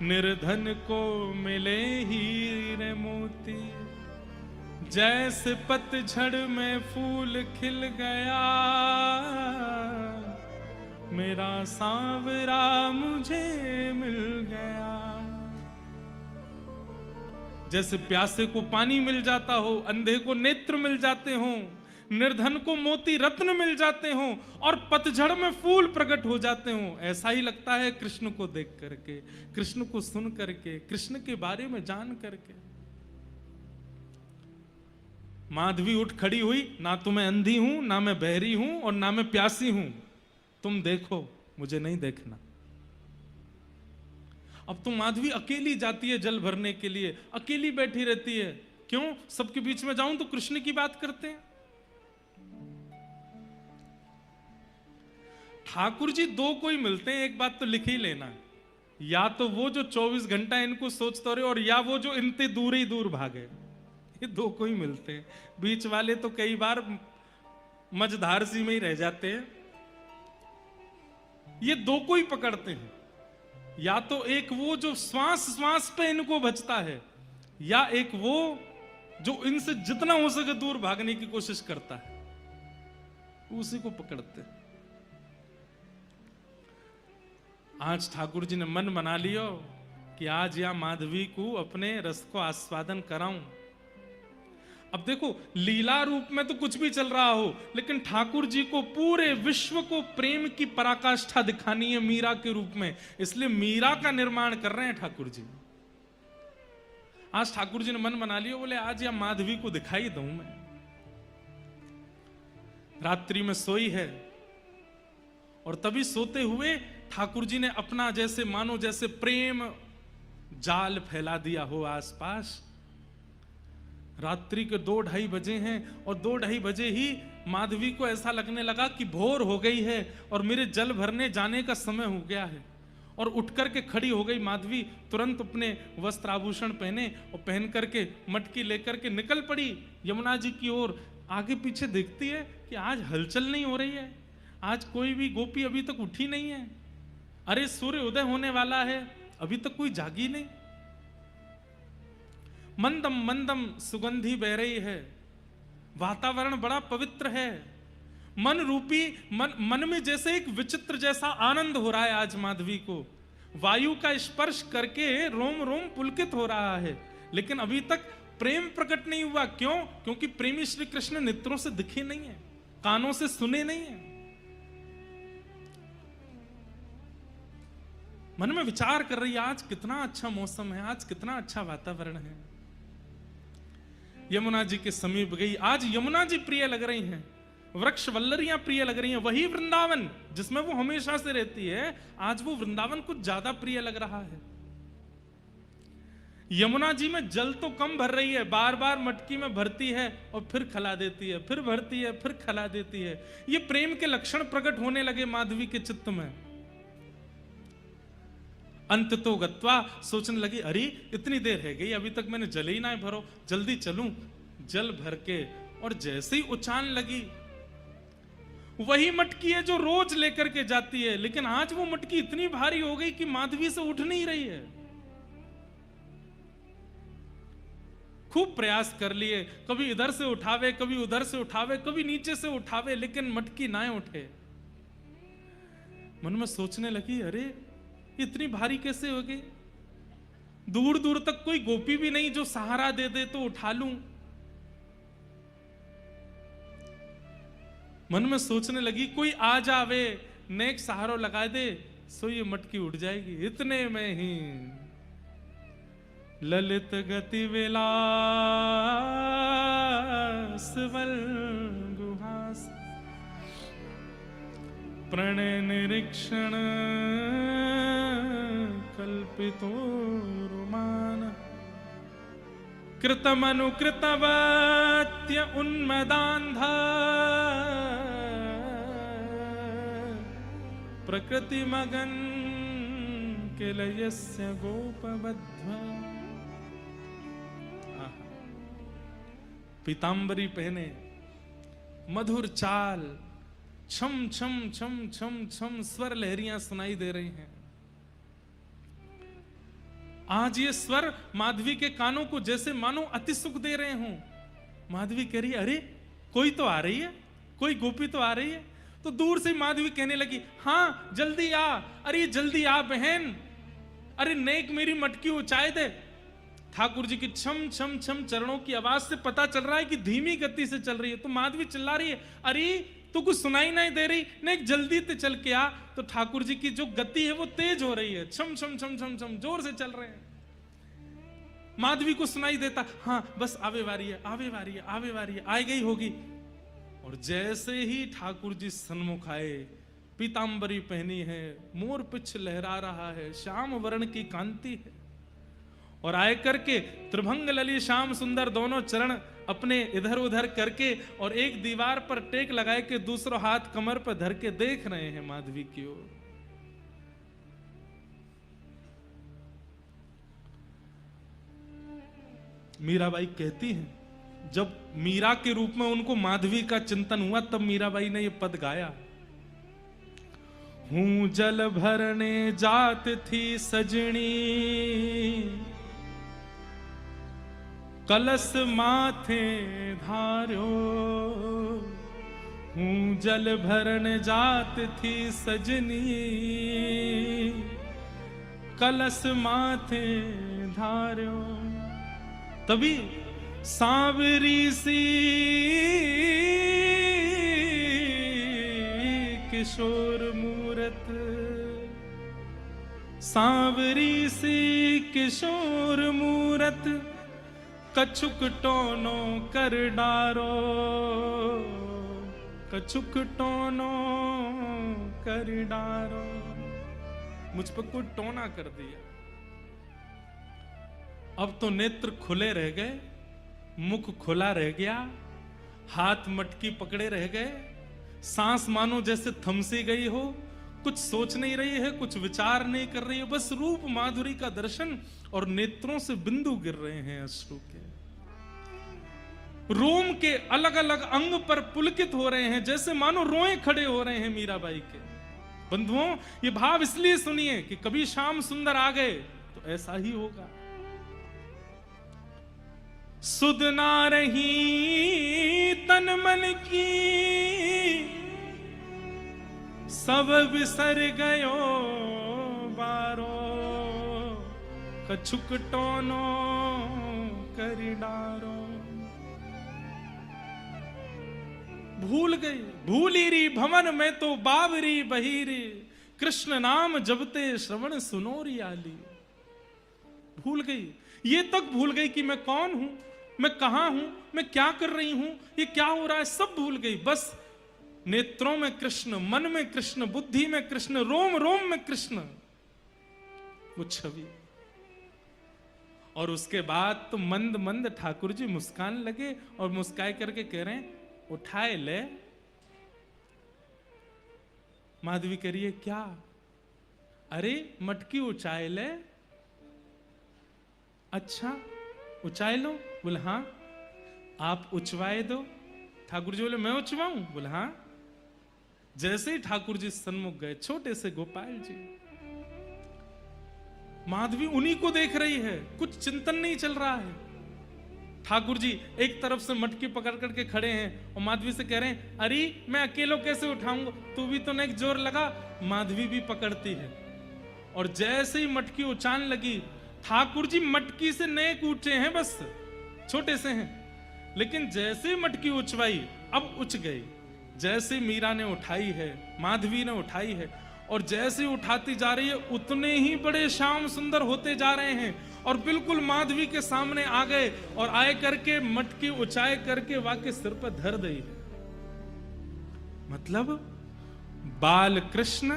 निर्धन को मिले हीरे मोती, जैसे पतझड़ में फूल खिल गया, मेरा सांवरा मुझे मिल गया। जैसे प्यासे को पानी मिल जाता हो, अंधे को नेत्र मिल जाते हो, निर्धन को मोती रत्न मिल जाते हो, और पतझड़ में फूल प्रकट हो जाते हो, ऐसा ही लगता है कृष्ण को देख करके, कृष्ण को सुन करके, कृष्ण के बारे में जान करके। माधवी उठ खड़ी हुई, ना तो मैं अंधी हूं, ना मैं बहरी हूं, और ना मैं प्यासी हूं, तुम देखो, मुझे नहीं देखना। अब तो माधवी अकेली जाती है जल भरने के लिए, अकेली बैठी रहती है। क्यों? सबके बीच में जाऊं तो कृष्ण की बात करते हैं। ठाकुर जी दो कोई मिलते हैं, एक बात तो लिख ही लेना, या तो वो जो 24 घंटा इनको सोचते रहे, और या वो जो इनसे दूर ही दूर भागे। ये दो कोई मिलते हैं, बीच वाले तो कई बार मझधार सी में ही रह जाते हैं। ये दो कोई पकड़ते हैं, या तो एक वो जो श्वास श्वास पे इनको बचता है, या एक वो जो इनसे जितना हो सके दूर भागने की कोशिश करता है, उसी को पकड़ते हैं। आज ठाकुर जी ने मन बना लियो कि आज या माधवी को अपने रस को आस्वादन कराऊं। अब देखो, लीला रूप में तो कुछ भी चल रहा हो, लेकिन ठाकुर जी को पूरे विश्व को प्रेम की पराकाष्ठा दिखानी है मीरा के रूप में, इसलिए मीरा का निर्माण कर रहे हैं ठाकुर जी। आज ठाकुर जी ने मन बना लिया, बोले आज या माधवी को दिखाई दूं मैं। रात्रि में सोई है, और तभी सोते हुए ठाकुर जी ने अपना जैसे मानो जैसे प्रेम जाल फैला दिया हो आसपास। रात्रि के 2-2:30 बजे हैं, और 2-2:30 बजे ही माधवी को ऐसा लगने लगा कि भोर हो गई है और मेरे जल भरने जाने का समय हो गया है। और उठ करके खड़ी हो गई माधवी, तुरंत अपने वस्त्र आभूषण पहने और पहन करके मटकी लेकर के निकल पड़ी यमुना जी की ओर। आगे पीछे देखती है कि आज हलचल नहीं हो रही है, आज कोई भी गोपी अभी तक उठी नहीं है। अरे सूर्य उदय होने वाला है, अभी तक कोई जागी नहीं। मंदम मंदम सुगंधी बह रही है, वातावरण बड़ा पवित्र है, मन रूपी मन में जैसे एक विचित्र जैसा आनंद हो रहा है। आज माधवी को वायु का स्पर्श करके रोम रोम पुलकित हो रहा है, लेकिन अभी तक प्रेम प्रकट नहीं हुआ। क्यों? क्योंकि प्रेमी श्री कृष्ण नेत्रों से दिखे नहीं है, कानों से सुने नहीं है। मन में विचार कर रही है, आज कितना अच्छा मौसम है, आज कितना अच्छा वातावरण है। यमुना जी के समीप गई। आज यमुना जी प्रिय लग रही हैं, वृक्ष वल्लरियां प्रिय लग रही हैं। वही वृंदावन जिसमें वो हमेशा से रहती है, आज वो वृंदावन कुछ ज्यादा प्रिय लग रहा है। यमुना जी में जल तो कम भर रही है, बार बार मटकी में भरती है और फिर खला देती है, फिर भरती है, फिर खला देती है। ये प्रेम के लक्षण प्रकट होने लगे माधवी के चित्त में। अंत तो गत्वा सोचने लगी, अरे इतनी देर है गई, अभी तक मैंने जल ही ना भरो, जल्दी चलूं। जल भर के और जैसे ही उछान लगी, वही मटकी है जो रोज लेकर के जाती है, लेकिन आज वो मटकी इतनी भारी हो गई कि माधवी से उठ नहीं रही है। खूब प्रयास कर लिए, कभी इधर से उठावे, कभी उधर से उठावे, कभी नीचे से उठावे, लेकिन मटकी ना उठे। मन में सोचने लगी, अरे इतनी भारी कैसे हो गई? दूर दूर तक कोई गोपी भी नहीं जो सहारा दे दे तो उठा लूं। मन में सोचने लगी, कोई आ जावे, नेक सहारो लगा दे, सो ये मटकी उठ जाएगी। इतने में ही ललित गति विलास वल गुहास प्रणय निरीक्षण कल्पितो रुमान कृतमनुकृतवत्य उन्मदान्ध प्रकृतिमगन किलयस्य गोपबद्ध। पीतांबरी पहने, मधुर चाल, छम छम छम छम छम स्वर लहरियां सुनाई दे रही हैं। आज ये स्वर माधवी के कानों को जैसे मानो अति सुख दे रहे हों। माधवी कह रही है, अरे कोई तो आ रही है, कोई गोपी तो आ रही है। तो दूर से माधवी कहने लगी, हाँ जल्दी आ, अरे जल्दी आ बहन, अरे नेक मेरी मटकी उचाए दे। ठाकुर जी की छम छम छम चरणों की आवाज से पता चल रहा है कि धीमी गति से चल रही है। तो माधवी चिल्ला रही है, अरे तो कुछ सुनाई नहीं दे रही, नहीं जल्दी से चल के आ। तो ठाकुर जी की जो गति है वो तेज हो रही है, छम छम छम छम छम जोर से चल रहे हैं। माधवी को सुनाई देता, हाँ बस आवे वारी है, आवे वारी है, आवे वारी है, आ गई होगी। और जैसे ही ठाकुर जी सन्मुख आए, पीतांबरी पहनी है, मोर पिछ लहरा रहा है, श्याम वर्ण की कांति है। और आए करके त्रिभंग लली श्याम सुंदर दोनों चरण अपने इधर उधर करके और एक दीवार पर टेक लगाए के दूसरा हाथ कमर पर धर के देख रहे हैं माधवी की ओर। मीराबाई कहती हैं, जब मीरा के रूप में उनको माधवी का चिंतन हुआ तब मीराबाई ने ये पद गाया। हूं जल भरने जात थी सजनी, कलश माथे धार्यो। हूं जल भरन जात थी सजनी, कलश माथे धार्यो। तभी सांवरी सी किशोर मूरत, सांवरी सी किशोर मूरत, कछुक टोनो कर डारो, कछुक टोनो कर डारो। मुझ पर कोई टोना कर दिया। अब तो नेत्र खुले रह गए, मुख खुला रह गया, हाथ मटकी पकड़े रह गए, सांस मानो जैसे थमसी गई हो, कुछ सोच नहीं रही है, कुछ विचार नहीं कर रही है, बस रूप माधुरी का दर्शन और नेत्रों से बिंदु गिर रहे हैं अश्रु के। रोम के अलग अलग अंग पर पुलकित हो रहे हैं, जैसे मानो रोए खड़े हो रहे हैं मीराबाई के। बंधुओं, ये भाव इसलिए सुनिए कि कभी श्याम सुंदर आ गए तो ऐसा ही होगा। सुध ना रही तन मन की, सब बिसर गयो बारो, कछुक टोनो करी डारो। भूल गई, भूली री भवन में तो बावरी बहीरी, कृष्ण नाम जबते श्रवण सुनोरी आली। भूल गई, ये तक भूल गई कि मैं कौन हूं, मैं कहां हूं, मैं क्या कर रही हूं, ये क्या हो रहा है, सब भूल गई। बस नेत्रों में कृष्ण, मन में कृष्ण, बुद्धि में कृष्ण, रोम रोम में कृष्ण, वो छवि। और उसके बाद तो मंद मंद ठाकुर जी मुस्कान लगे और मुस्काए करके कह रहे हैं, उठाए ले। माधवी करिए, क्या? अरे मटकी उचाए ले। अच्छा उचाए लो? बोले हाँ। आप उचवाए दो? ठाकुर जी बोले मैं उचवाऊं? बोले हाँ। जैसे ही ठाकुर जी सन्मुख गए, छोटे से गोपाल जी, माधवी उन्हीं को देख रही है, कुछ चिंतन नहीं चल रहा है। ठाकुर जी एक तरफ से मटकी पकड़ करके खड़े हैं और माधवी से कह रहे हैं, अरे मैं अकेलो कैसे उठाऊंगा, तू भी तो नेक जोर लगा। माधवी भी पकड़ती है और जैसे ही मटकी उचान लगी, ठाकुर जी मटकी से नेक उठे हैं, बस छोटे से हैं, लेकिन जैसे ही मटकी उचवाई अब उच गई। जैसे मीरा ने उठाई है, माधवी ने उठाई है, और जैसे उठाती जा रही है उतने ही बड़े श्याम सुंदर होते जा रहे हैं और बिल्कुल माधवी के सामने आ गए और आए करके मटकी उचाए करके वाके सिर पर धर दी है। मतलब बाल कृष्ण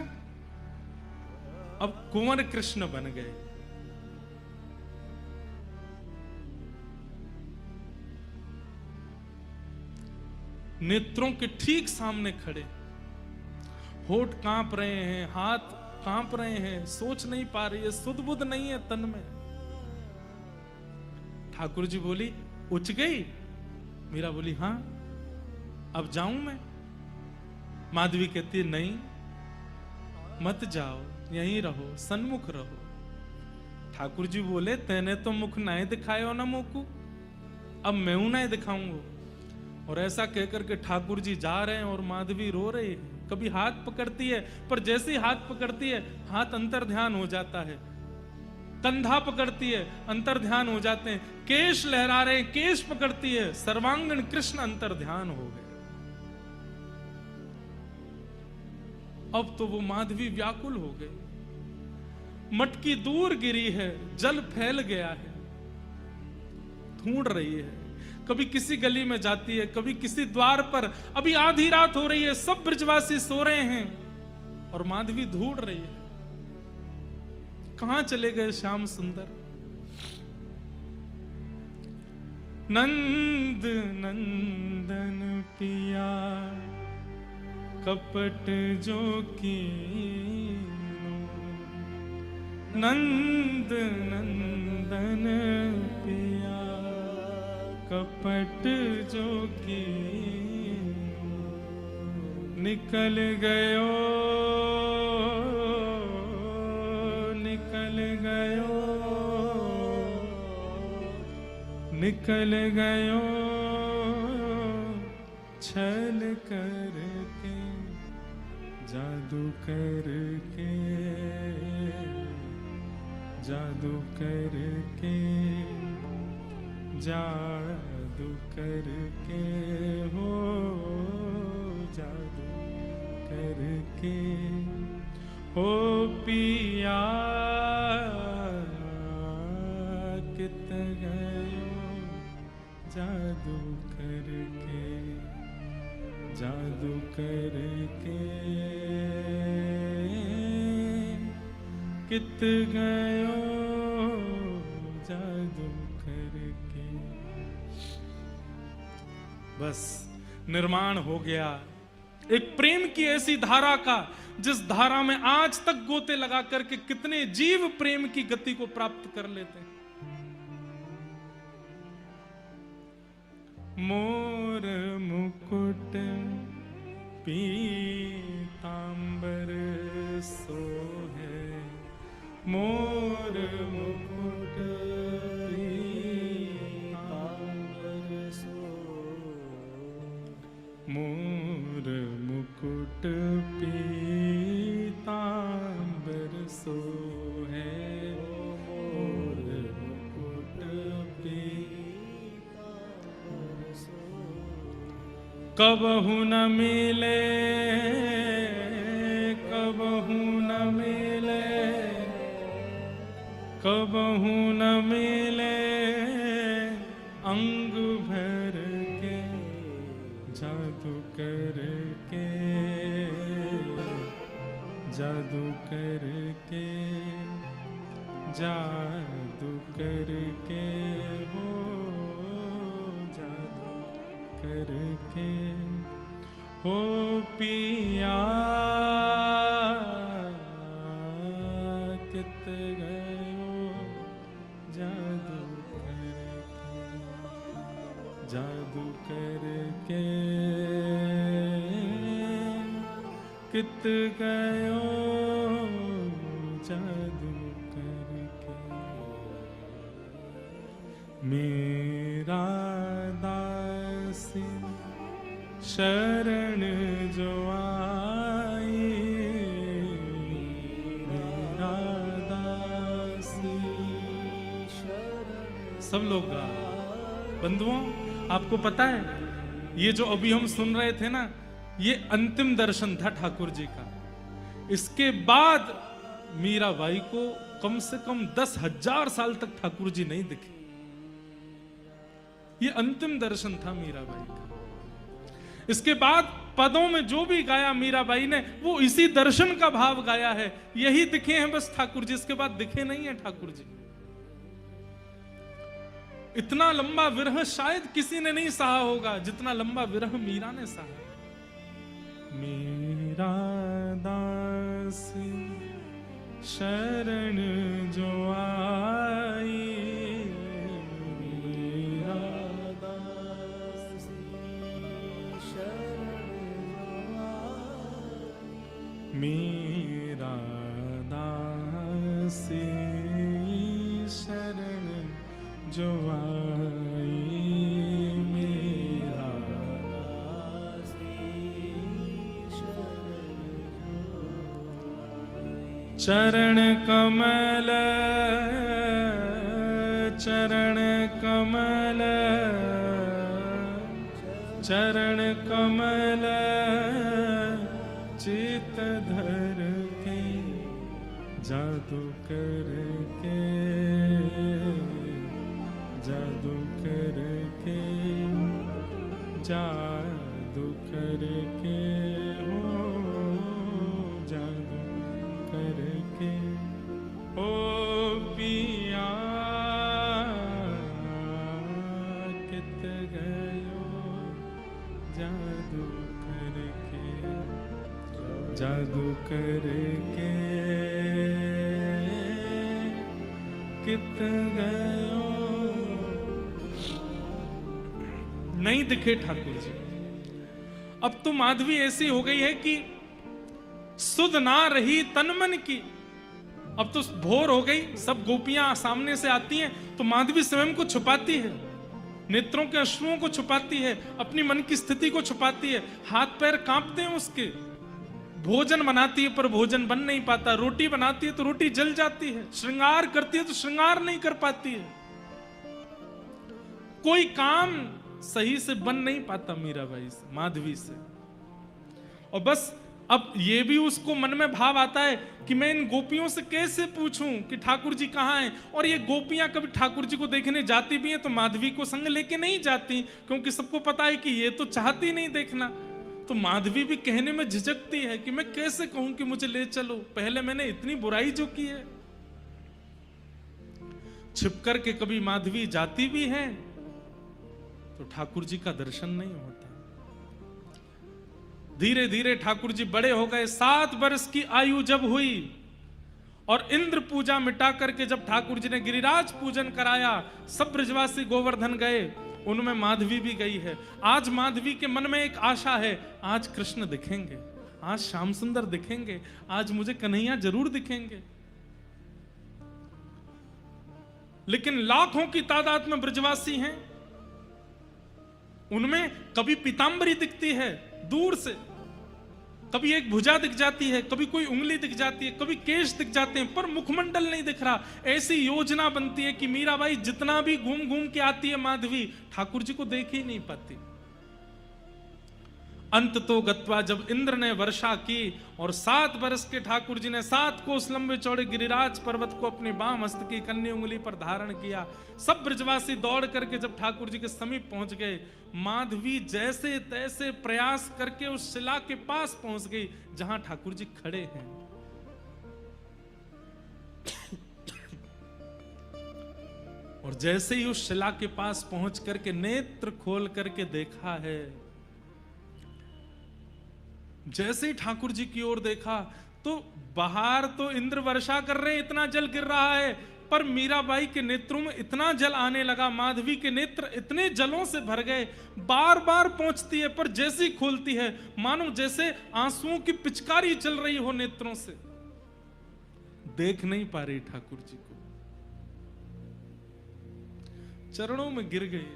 अब कुंवर कृष्ण बन गए। नेत्रों के ठीक सामने खड़े, होठ कांप रहे हैं, हाथ कांप रहे हैं, सोच नहीं पा रही है, सुध बुध नहीं है तन में। ठाकुर जी बोली उच गई? मीरा बोली हां, अब जाऊं मैं? माधवी कहती है नहीं, मत जाओ, यहीं रहो, सन्मुख रहो। ठाकुर जी बोले तेने तो मुख नहीं दिखायो ना मोकू, अब मैं हूं नहीं दिखाऊंगा। और ऐसा कहकर के ठाकुर जी जा रहे हैं और माधवी रो रही है। कभी हाथ पकड़ती है, पर जैसे ही हाथ पकड़ती है हाथ अंतर ध्यान हो जाता है, कंधा पकड़ती है अंतर ध्यान हो जाते हैं, केश लहरा रहे हैं, केश पकड़ती है, सर्वांगण कृष्ण अंतर ध्यान हो गए। अब तो वो माधवी व्याकुल हो गई, मटकी दूर गिरी है, जल फैल गया है, ढूंढ रही है, कभी किसी गली में जाती है, कभी किसी द्वार पर। अभी आधी रात हो रही है, सब ब्रजवासी सो रहे हैं और माधवी ढूंढ रही है, कहां चले गए श्याम सुंदर। नंद नंदन पिया कपट जो कीनो, नंद नंदन पिया कपट जो कीनो, निकल गयो निकल गयो निकल गयो छल करके, जादू करके, जादू करके, जादू करके, हो जादू करके, हो पिया कित गयो जादू करके, जादू करके कित गयो जादू करके। बस निर्माण हो गया एक प्रेम की ऐसी धारा का, जिस धारा में आज तक गोते लगा करके कितने जीव प्रेम की गति को प्राप्त कर लेते हैं। मोर मुकुट पीतांबर सोहे, मोर मुकुट पीतांबर सोहे, मोर मुकुट पीतांबर सोहे, मोर मुकुट पीतांबर सोहे। कबहु न मिले, कबहु न मिले, कबहु न मिले अंग भर के, जादू करके, जादू करके, जादू करके, हो जादू करके, हो पिया कित गयो जादू करके, जादू करके कित गयो जादू करके। मेरा दासी शरण जो आई, मेरा दासी शरण। सब लोग गा। बंधुओं, आपको पता है ये जो अभी हम सुन रहे थे ना, ये अंतिम दर्शन था ठाकुर जी का। इसके बाद मीराबाई को कम से कम 10,000 साल तक ठाकुर जी नहीं दिखे। ये अंतिम दर्शन था मीराबाई का। इसके बाद पदों में जो भी गाया मीराबाई ने वो इसी दर्शन का भाव गाया है। यही दिखे हैं बस ठाकुर जी, इसके बाद दिखे नहीं है ठाकुर जी। इतना लंबा विरह शायद किसी ने नहीं सहा होगा जितना लंबा विरह मीरा ने सहा। मेरा दासी शरण जो आई, मेरा दासी शरण जो आई, मेरा दासी शरण जो आई, मेरा चरण कमल, चरण कमल, चरण कमल चित धर के जादू करके, जादू करके, जादू करके हो, जादू करके ओ पिया कित गयो, जादू करके, जादू करके कित गयो। नहीं दिखे ठाकुर जी। अब तो माधवी ऐसी हो गई है कि सुध ना रही तन मन की। अब तो भोर हो गई, सब गोपियां सामने से आती हैं तो माधवी स्वयं को छुपाती है, नेत्रों के अश्रुओं को छुपाती है, अपनी मन की स्थिति को छुपाती है। हाथ पैर कांपते हैं उसके। भोजन बनाती है पर भोजन बन नहीं पाता, रोटी बनाती है तो रोटी जल जाती है, श्रृंगार करती है तो श्रृंगार नहीं कर पाती है, कोई काम सही से बन नहीं पाता मीराबाई से, माधवी से। और बस अब ये भी उसको मन में भाव आता है कि मैं इन गोपियों से कैसे पूछूं कि ठाकुर जी कहाँ हैं। और ये गोपियां कभी ठाकुर जी को देखने जाती भी हैं तो माधवी को संग लेके नहीं जाती, क्योंकि सबको पता है कि ये तो चाहती नहीं देखना। तो माधवी भी कहने में झिझकती है कि मैं कैसे कहूं कि मुझे ले चलो, पहले मैंने इतनी बुराई जो की है। छिप करके कभी माधवी जाती भी है तो ठाकुर जी का दर्शन नहीं होता। धीरे धीरे ठाकुर जी बड़े हो गए। 7 वर्ष की आयु जब हुई और इंद्र पूजा मिटा करके जब ठाकुर जी ने गिरिराज पूजन कराया, सब ब्रजवासी गोवर्धन गए, उनमें माधवी भी गई है। आज माधवी के मन में एक आशा है, आज कृष्ण दिखेंगे, आज श्याम सुंदर दिखेंगे, आज मुझे कन्हैया जरूर दिखेंगे। लेकिन लाखों की तादाद में ब्रजवासी हैं, उनमें कभी पीतांबरी दिखती है दूर से, कभी एक भुजा दिख जाती है, कभी कोई उंगली दिख जाती है, कभी केश दिख जाते हैं, पर मुखमंडल नहीं दिख रहा। ऐसी योजना बनती है कि मीराबाई जितना भी घूम घूम के आती है माधवी, ठाकुर जी को देख ही नहीं पाती। अंत तो गत्वा जब इंद्र ने वर्षा की और 7 वर्ष के ठाकुर जी ने 7 कोस लंबे चौड़े गिरिराज पर्वत को अपने बाम हस्त की कन्नी उंगली पर धारण किया, सब ब्रजवासी दौड़ करके जब ठाकुर जी के समीप पहुंच गए, माधवी जैसे तैसे प्रयास करके उस शिला के पास पहुंच गई जहां ठाकुर जी खड़े हैं। और जैसे ही उस शिला के पास पहुंच करके नेत्र खोल करके देखा है, जैसे ही ठाकुर जी की ओर देखा तो बाहर तो इंद्र वर्षा कर रहे हैं, इतना जल गिर रहा है, पर मीराबाई के नेत्रों में इतना जल आने लगा, माधवी के नेत्र इतने जलों से भर गए, बार बार पहुंचती है पर जैसी खोलती है मानो जैसे आंसुओं की पिचकारी चल रही हो नेत्रों से, देख नहीं पा रही ठाकुर जी को। चरणों में गिर गई,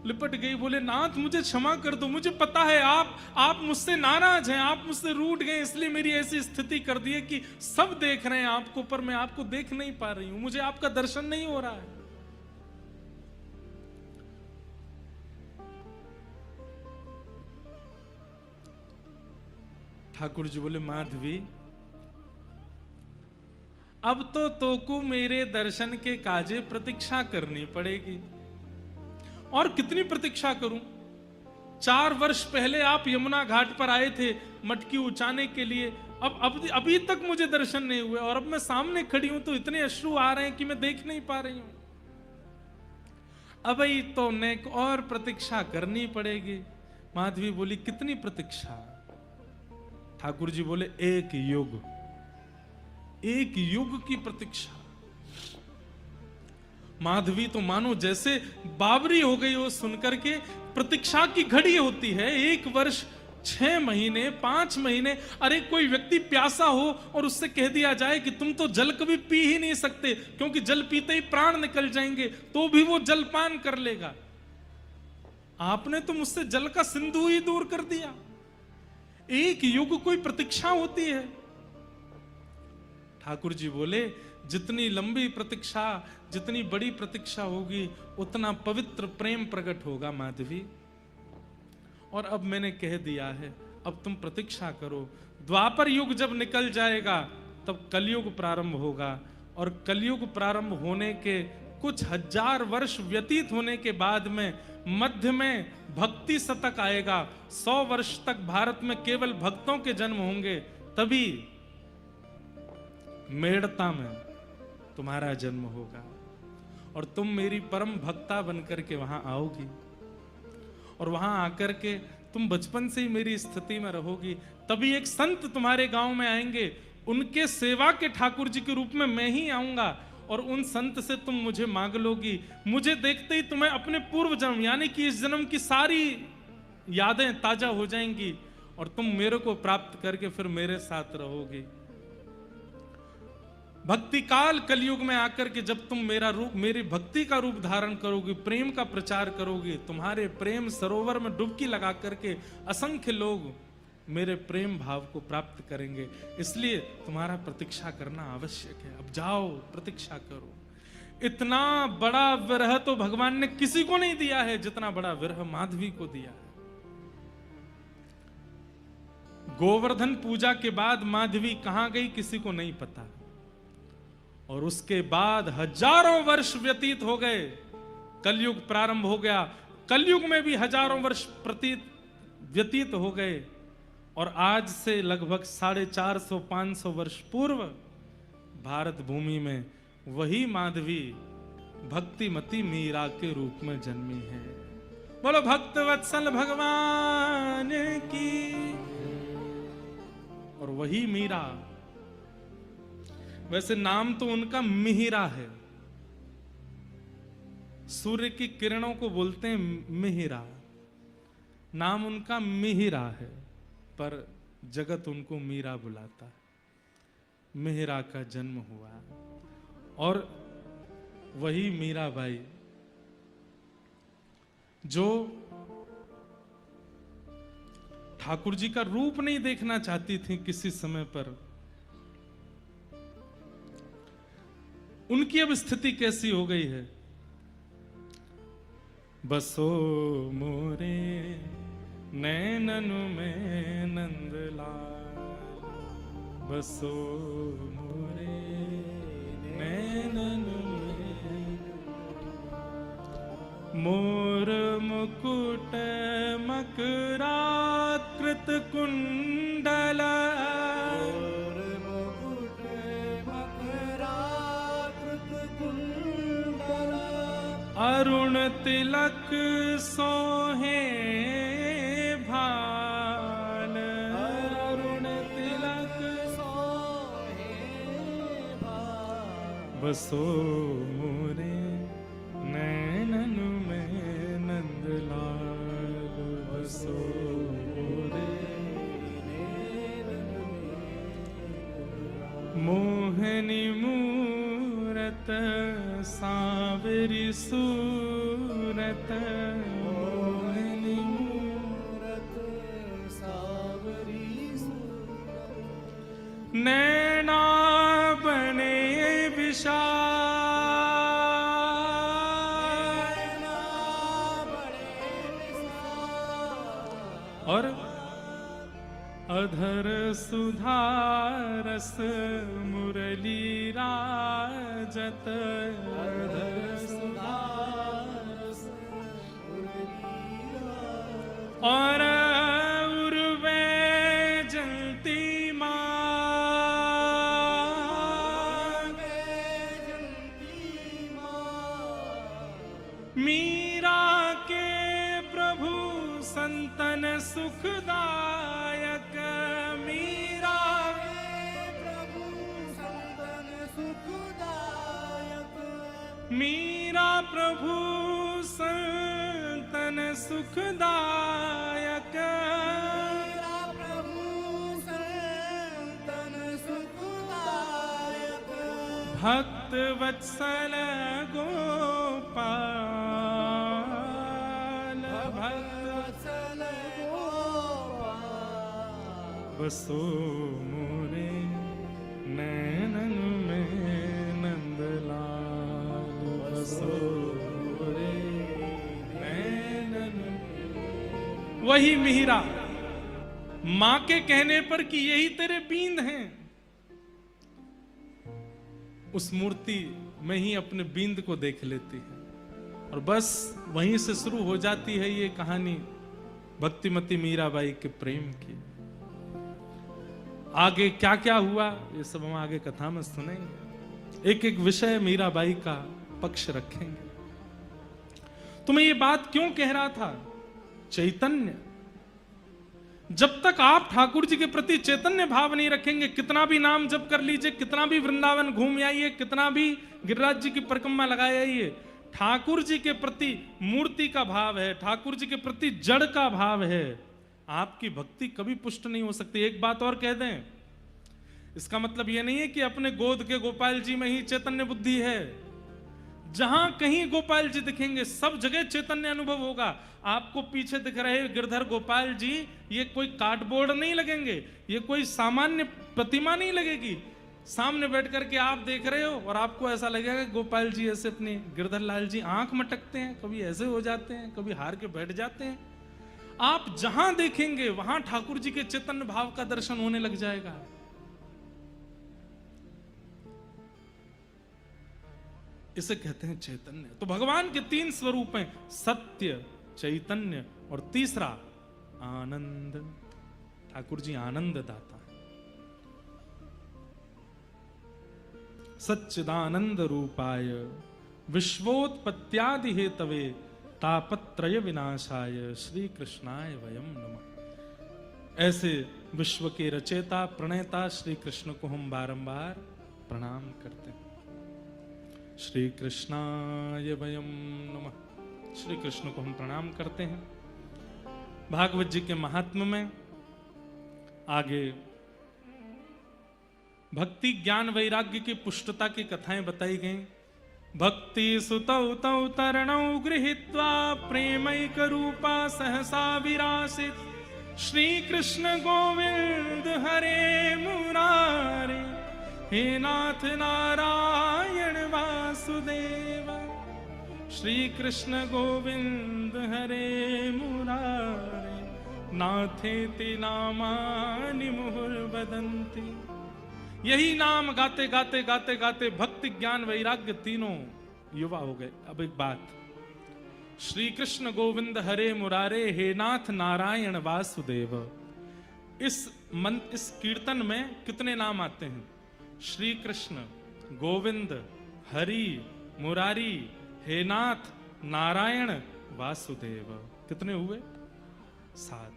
लिपट गई, बोले नाथ मुझे क्षमा कर दो, मुझे पता है आप मुझसे नाराज हैं, आप मुझसे रूठ गए, इसलिए मेरी ऐसी स्थिति कर दी है कि सब देख रहे हैं आपको पर मैं आपको देख नहीं पा रही हूं, मुझे आपका दर्शन नहीं हो रहा है। ठाकुर जी बोले माधवी अब तो तोको मेरे दर्शन के काजे प्रतीक्षा करनी पड़ेगी। और कितनी प्रतीक्षा करूं? 4 वर्ष पहले आप यमुना घाट पर आए थे मटकी उचाने के लिए, अब अभी तक मुझे दर्शन नहीं हुए, और अब मैं सामने खड़ी हूं तो इतने अश्रु आ रहे हैं कि मैं देख नहीं पा रही हूं। अब ही तो नेक और प्रतीक्षा करनी पड़ेगी। माधवी बोली, कितनी प्रतीक्षा? ठाकुर जी बोले, एक युग, एक युग की प्रतीक्षा। माधवी तो मानो जैसे बावरी हो गई हो सुनकर के। प्रतीक्षा की घड़ी होती है 1 वर्ष, 6 महीने, 5 महीने। अरे कोई व्यक्ति प्यासा हो और उससे कह दिया जाए कि तुम तो जल कभी पी ही नहीं सकते क्योंकि जल पीते ही प्राण निकल जाएंगे, तो भी वो जल पान कर लेगा। आपने तो मुझसे जल का सिंधु ही दूर कर दिया। एक युग कोई प्रतीक्षा होती है। ठाकुर जी बोले, जितनी लंबी प्रतीक्षा, जितनी बड़ी प्रतीक्षा होगी, उतना पवित्र प्रेम प्रकट होगा माधवी। और अब मैंने कह दिया है, अब तुम प्रतीक्षा करो। द्वापर युग जब निकल जाएगा तब कलयुग प्रारंभ होगा, और कलयुग प्रारंभ होने के कुछ 1000 वर्ष व्यतीत होने के बाद में मध्य में भक्ति शतक आएगा। 100 वर्ष तक भारत में केवल भक्तों के जन्म होंगे, तभी मेड़ता में तुम्हारा जन्म होगा और तुम मेरी परम भक्ता बनकर के वहां आओगी, और वहां आकर के तुम बचपन से ही मेरी स्थिति में रहोगी। तभी एक संत तुम्हारे गांव में आएंगे, उनके सेवा के ठाकुर जी के रूप में मैं ही आऊंगा, और उन संत से तुम मुझे मांग लोगी। मुझे देखते ही तुम्हें अपने पूर्व जन्म यानी कि इस जन्म की सारी यादें ताजा हो जाएंगी, और तुम मेरे को प्राप्त करके फिर मेरे साथ रहोगी। भक्ति काल कलयुग में आकर के जब तुम मेरा रूप, मेरी भक्ति का रूप धारण करोगी, प्रेम का प्रचार करोगी, तुम्हारे प्रेम सरोवर में डुबकी लगा करके असंख्य लोग मेरे प्रेम भाव को प्राप्त करेंगे। इसलिए तुम्हारा प्रतीक्षा करना आवश्यक है। अब जाओ, प्रतीक्षा करो। इतना बड़ा विरह तो भगवान ने किसी को नहीं दिया है जितना बड़ा विरह माधवी को दिया है। गोवर्धन पूजा के बाद माधवी कहां गई किसी को नहीं पता, और उसके बाद हजारों वर्ष व्यतीत हो गए, कलयुग प्रारंभ हो गया। कलयुग में भी हजारों वर्ष व्यतीत हो गए, और आज से लगभग 450-500 वर्ष पूर्व भारत भूमि में वही माधवी भक्तिमती मीरा के रूप में जन्मी है। बोलो भक्त वत्सल भगवान की। और वही मीरा, वैसे नाम तो उनका मिहिरा है, सूर्य की किरणों को बोलते हैं मिहिरा, नाम उनका मिहिरा है, पर जगत उनको मीरा बुलाता है। मिहिरा का जन्म हुआ, और वही मीराबाई जो ठाकुर जी का रूप नहीं देखना चाहती थी किसी समय पर, उनकी अब स्थिति कैसी हो गई है। बसो मोरे नैनन में नंदलाल, बसो मोरे नैनन में, मोर मुकुट मकराकृत कुंडल, अरुण तिलक सोहे भाल, अरुण तिलक सोहे भाल, बसो मोरे नैनन में नंदलाल, बसो मोरे मोहनी मूरत सावरी सूरत, मोहनी मूरत सावरी सूरत, नैना बने विशाल, और अधर सुधारस मुरली राजत, अधर सुधारस मुरली राजत, और उर्वे जलती मीरा के प्रभु संतन सुखदायक, मीरा प्रभु संतन सुखदायक, मीरा प्रभु संतन सुखदायक, मेरा प्रभु संतन सुखदायक, भक्त वत्सल गोपाल, भक्त वत्सल गोपाल, बसो मोरे नैनन में नंदलाल, बसो मोरे नैनन में। वही मिहिरा मां के कहने पर कि यही तेरे बींद हैं, उस मूर्ति में ही अपने बींद को देख लेती है और बस वहीं से शुरू हो जाती है ये कहानी भक्तिमती मीराबाई के प्रेम की। आगे क्या क्या हुआ ये सब हम आगे कथा में सुनेंगे, एक एक विषय मीराबाई का पक्ष रखेंगे। तो मैं ये बात क्यों कह रहा था, चैतन्य, जब तक आप ठाकुर जी के प्रति चैतन्य भाव नहीं रखेंगे, कितना भी नाम जप कर लीजिए, कितना भी वृंदावन घूम आइए, कितना भी गिरिराज जी की परिक्रमा लगाए आइए, ठाकुर जी के प्रति मूर्ति का भाव है, ठाकुर जी के प्रति जड़ का भाव है, आपकी भक्ति कभी पुष्ट नहीं हो सकती। एक बात और कह दें, इसका मतलब यह नहीं है कि अपने गोद के गोपाल जी में ही चैतन्य बुद्धि है। जहां कहीं गोपाल जी दिखेंगे सब जगह चैतन्य अनुभव होगा। आपको पीछे दिख रहे गिरधर गोपाल जी, ये कोई कार्डबोर्ड नहीं लगेंगे, ये कोई सामान्य प्रतिमा नहीं लगेगी। सामने बैठ करके आप देख रहे हो और आपको ऐसा लगेगा कि गोपाल जी ऐसे अपने गिरधर लाल जी आंख मटकते हैं, कभी ऐसे हो जाते हैं, कभी हार के बैठ जाते हैं। आप जहां देखेंगे वहां ठाकुर जी के चैतन्य भाव का दर्शन होने लग जाएगा। इसे कहते हैं चैतन्य। तो भगवान के तीन स्वरूप हैं, सत्य, चैतन्य और तीसरा आनंद। ठाकुर जी आनंद दाता है। सच्चिदानंद रूपाय विश्वोत्पत्त्यादि हेतवे तापत्रय विनाशाय श्री कृष्णाय वयम नमः। ऐसे विश्व के रचयिता प्रणेता श्री कृष्ण को हम बारंबार प्रणाम करते हैं। श्री कृष्णाय वयम नमः। श्री कृष्ण को हम प्रणाम करते हैं। भागवत जी के महात्म्य में आगे भक्ति ज्ञान वैराग्य की पुष्टता की कथाएं बताई गई। भक्ति सुतौ तौ तरणौ गृहीत्वा प्रेमैक रूपा सहसा विरासित श्री कृष्ण गोविंद हरे मुरारे हे नाथ नारायण वासुदेव। श्री कृष्ण गोविंद हरे मुरारे नाथेति नामानि मुहुर्वदन्ति। यही नाम गाते गाते गाते गाते भक्ति ज्ञान वैराग्य तीनों युवा हो गए। अब एक बात, श्री कृष्ण गोविंद हरे मुरारे हे नाथ नारायण वासुदेव, इस कीर्तन में कितने नाम आते हैं? श्री कृष्ण गोविंद हरि मुरारी हे नाथ नारायण वासुदेव। कितने हुए? 7।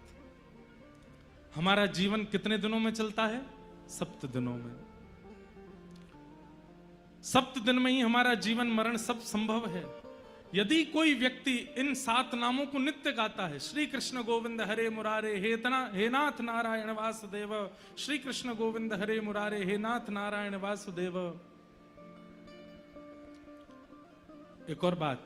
हमारा जीवन कितने दिनों में चलता है? 7 दिनों में। 7 दिन में ही हमारा जीवन मरण सब संभव है। यदि कोई व्यक्ति इन 7 नामों को नित्य गाता है, श्री कृष्ण गोविंद हरे मुरारे हे नाथ नारायण वासुदेव, श्री कृष्ण गोविंद हरे मुरारे हे नाथ नारायण वासुदेव। एक और बात,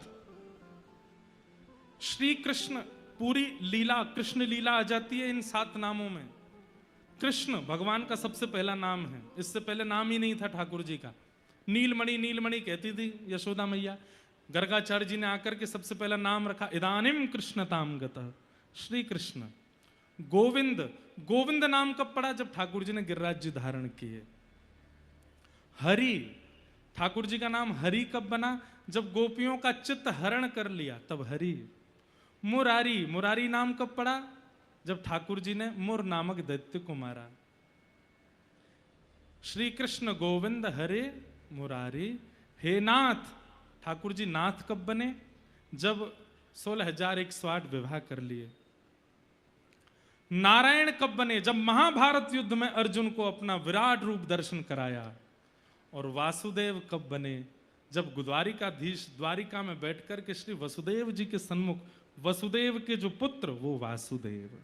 श्री कृष्ण पूरी लीला कृष्ण लीला आ जाती है इन 7 नामों में। कृष्ण भगवान का सबसे पहला नाम है, इससे पहले नाम ही नहीं था ठाकुर जी का। नीलमणि नीलमणि कहती थी यशोदा मैया। गर्गाचार्य जी ने आकर के सबसे पहला नाम रखा इदानीम कृष्णताम गतः, श्री कृष्ण। गोविंद, गोविंद नाम कब पड़ा? जब ठाकुर जी ने गिरिराज जी धारण किए। हरि, ठाकुर जी का नाम हरि कब बना? जब गोपियों का चित्त हरण कर लिया, तब हरि। मुरारी, मुरारी नाम कब पड़ा? जब ठाकुर जी ने मुर नामक दैत्य को मारा। श्री कृष्ण गोविंद हरे मुरारी, हे नाथ। ठाकुर जी नाथ कब बने? जब 16,108 विवाह कर लिए। नारायण कब बने? जब महाभारत युद्ध में अर्जुन को अपना विराट रूप दर्शन कराया। और वासुदेव कब बने? जब द्वारिकाधीश द्वारिका में बैठकर के श्री वसुदेव जी के सन्मुख, वसुदेव के जो पुत्र वो वासुदेव।